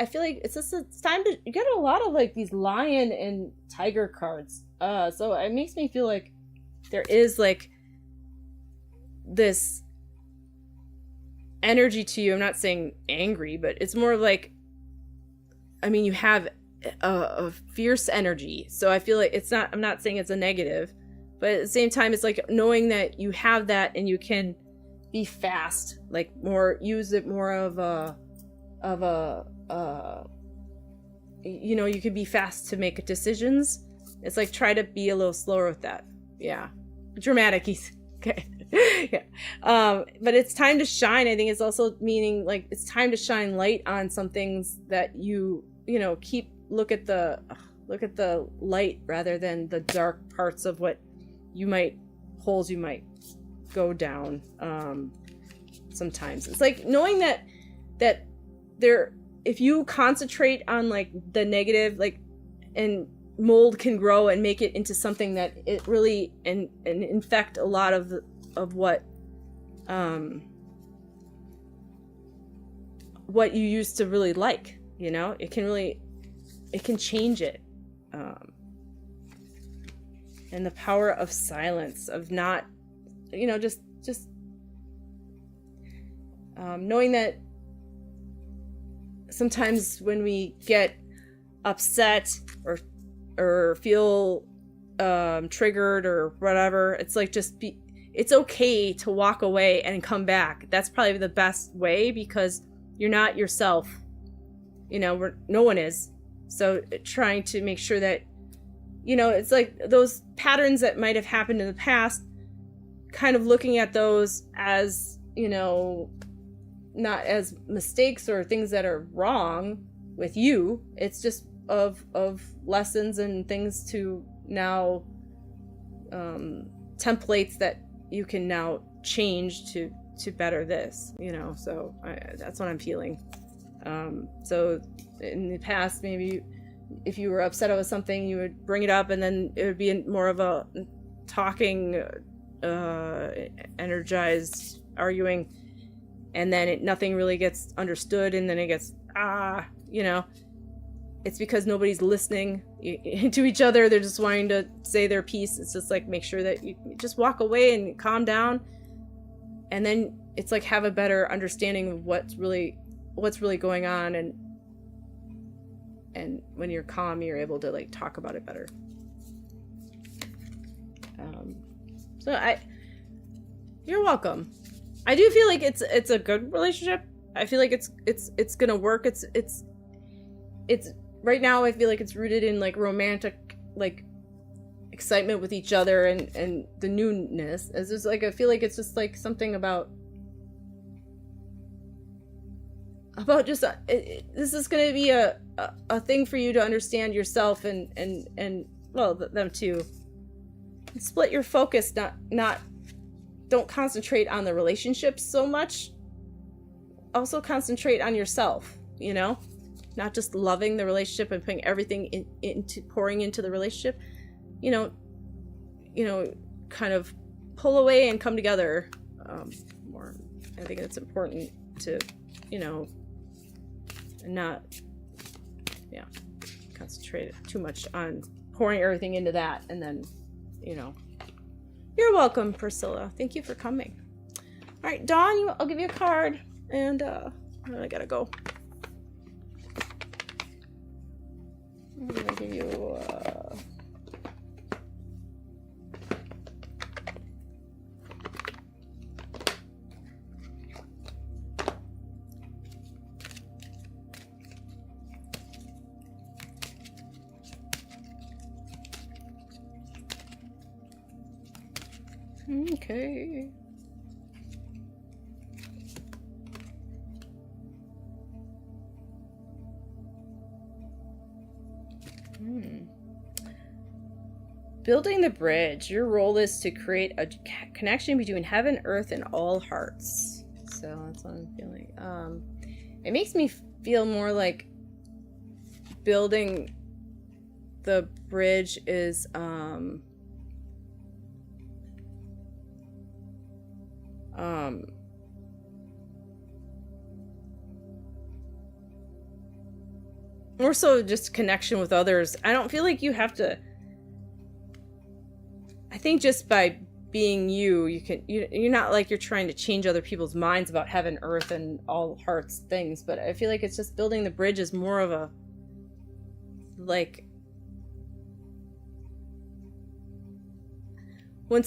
I feel like it's time to, you get a lot of like these lion and tiger cards. So it makes me feel like there is like this energy to you. I'm not saying angry, but it's more like, I mean, you have a fierce energy. So I feel like I'm not saying it's a negative, but at the same time, it's like knowing that you have that and you can be fast, like use it more of a, you know, you could be fast to make decisions. It's like, try to be a little slower with that. Yeah. Dramatic. Okay. Yeah. But it's time to shine. I think it's also meaning like, it's time to shine light on some things that you know, look at the light rather than the dark parts of what holes you might go down. Sometimes it's like knowing that there, if you concentrate on like the negative, like, and mold can grow and make it into something that it really and infect a lot of what you used to really like, you know, it can change it. And the power of silence, of not, you know, just knowing that sometimes when we get upset or feel triggered or whatever, it's like it's okay to walk away and come back. That's probably the best way, because you're not yourself. No one is. So trying to make sure that, it's like those patterns that might have happened in the past, kind of looking at those as, not as mistakes or things that are wrong with you. It's just of lessons and things to now, templates that you can now change to better this, so that's what I'm feeling. So in the past, maybe if you were upset about something, you would bring it up, and then it would be more of a talking, energized arguing, and then nothing really gets understood, and then it gets it's because nobody's listening to each other. They're just wanting to say their piece. It's just like, make sure that you just walk away and calm down, and then it's like have a better understanding of what's really going on, and when you're calm, you're able to like talk about it better. You're welcome. I do feel like it's a good relationship. I feel like it's gonna work. It's right now, I feel like it's rooted in like romantic, like excitement with each other and the newness. It's just like, I feel like it's just like something about just this is going to be a thing for you to understand yourself and well, them too. Split your focus, don't concentrate on the relationship so much. Also concentrate on yourself, not just loving the relationship and putting everything pouring into the relationship, kind of pull away and come together more. I think it's important to, not concentrate too much on pouring everything into that, and then you're welcome, Priscilla. Thank you for coming. All right, Dawn, I'll give you a card, and I gotta go. I'm gonna give you okay. Building the bridge. Your role is to create a connection between heaven, earth, and all hearts. So that's what I'm feeling. It makes me feel more like building the bridge is more so just connection with others. I don't feel like you have to. I think just by being you're not like you're trying to change other people's minds about heaven, earth, and all hearts things, but I feel like it's just building the bridge is more of a like when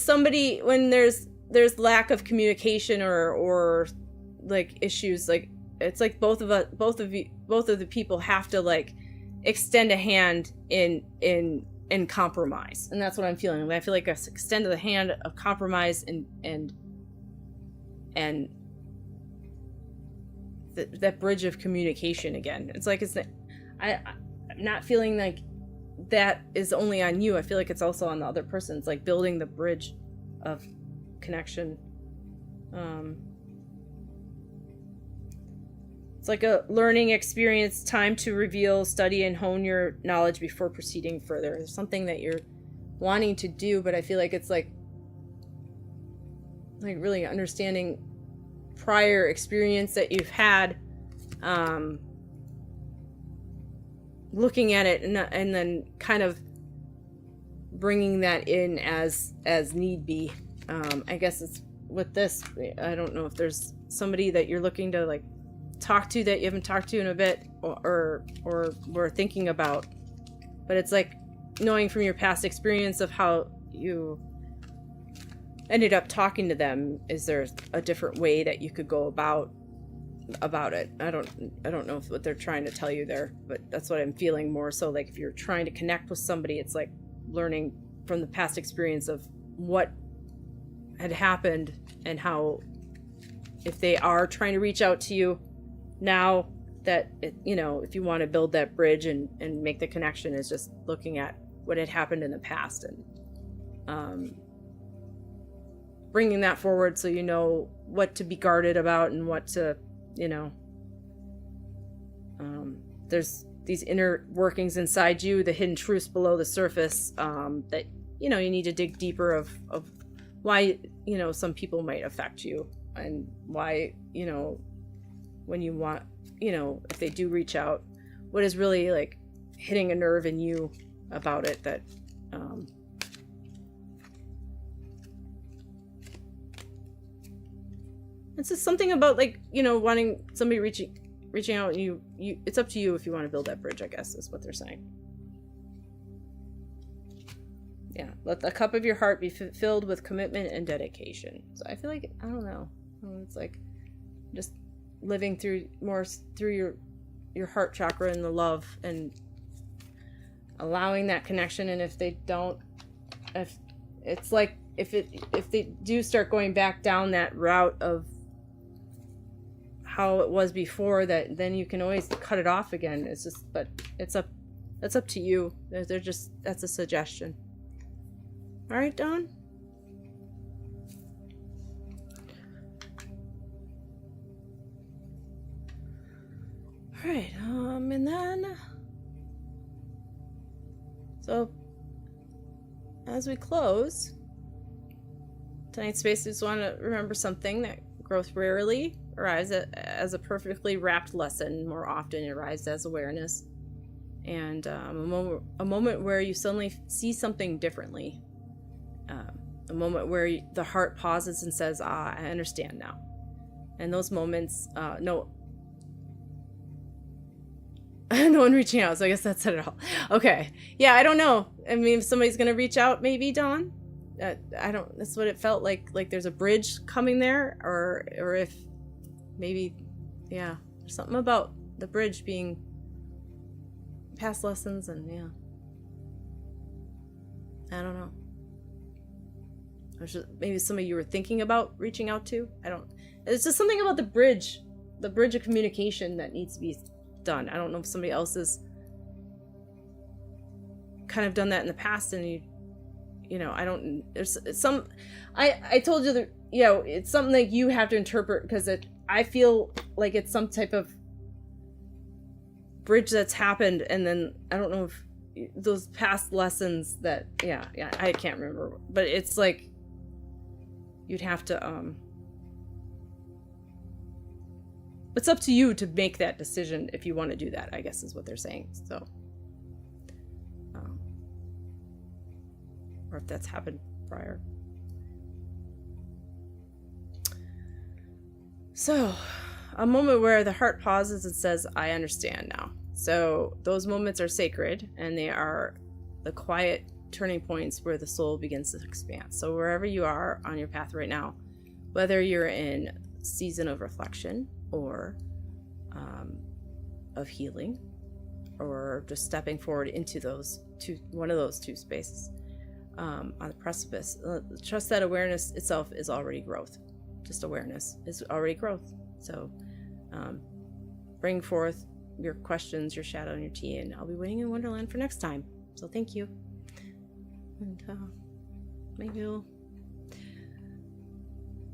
there's lack of communication or like issues, like it's like both of the people have to like extend a hand in compromise, and that's what I'm feeling. I feel like I extend the hand of compromise and that bridge of communication again. It's like I'm not feeling like that is only on you. I feel like it's also on the other person. It's like building the bridge of connection. It's like a learning experience, time to reveal, study, and hone your knowledge before proceeding further. There's something that you're wanting to do, but I feel like it's like really understanding prior experience that you've had, looking at it and then kind of bringing that in as need be. I guess it's with this, I don't know if there's somebody that you're looking to like talk to that you haven't talked to in a bit, or were thinking about, but it's like knowing from your past experience of how you ended up talking to them. Is there a different way that you could go about it? I don't know what they're trying to tell you there, but that's what I'm feeling more so. Like if you're trying to connect with somebody, it's like learning from the past experience of what had happened and how, if they are trying to reach out to you now, that if you want to build that bridge and make the connection, is just looking at what had happened in the past and bringing that forward, so you know what to be guarded about and what to, there's these inner workings inside you, the hidden truths below the surface, that you need to dig deeper of why some people might affect you, and why when you want, if they do reach out, what is really like hitting a nerve in you about it, that it's just something about like wanting somebody reaching out, and you it's up to you if you want to build that bridge, I guess is what they're saying. Yeah, let the cup of your heart be filled with commitment and dedication. So I feel like, I don't know, it's like just living through your heart chakra and the love, and allowing that connection. And if they don't, if it's like if they do start going back down that route of how it was before, that then you can always cut it off again. It's just, but that's up to you. They're just, that's a suggestion. All right, Dawn. All right, and then, so as we close tonight's space, I just want to remember something: that growth rarely arrives as a perfectly wrapped lesson. More often, it arrives as awareness, and a moment where you suddenly see something differently. A moment where the heart pauses and says, I understand now. And those moments, no one reaching out, so I guess that said it all. Okay. Yeah, I don't know. I mean, if somebody's going to reach out, maybe, Dawn. That's what it felt like there's a bridge coming there, or if maybe, yeah, there's something about the bridge being past lessons, and yeah. I don't know. Maybe somebody you were thinking about reaching out to. It's just something about the bridge of communication that needs to be done. I don't know if somebody else has kind of done that in the past, and I told you that, it's something that you have to interpret, because I feel like it's some type of bridge that's happened, and then I don't know if those past lessons that, yeah, I can't remember, but it's like you'd have to, it's up to you to make that decision if you want to do that, I guess is what they're saying. So, or if that's happened prior. So, a moment where the heart pauses and says, I understand now. So those moments are sacred, and they are the quiet turning points where the soul begins to expand. So wherever you are on your path right now, whether you're in season of reflection, or of healing, or just stepping forward into one of those two spaces, on the precipice, trust that awareness itself is already growth. Just awareness is already growth. So bring forth your questions, your shadow, and your tea, and I'll be waiting in Wonderland for next time. So thank you. And maybe we'll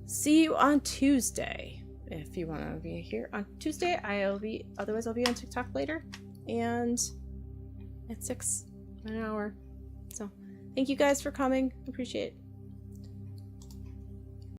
see you on Tuesday. If you want to be here on Tuesday, otherwise I'll be on TikTok later, and at 6 in an hour. So thank you guys for coming. Appreciate it.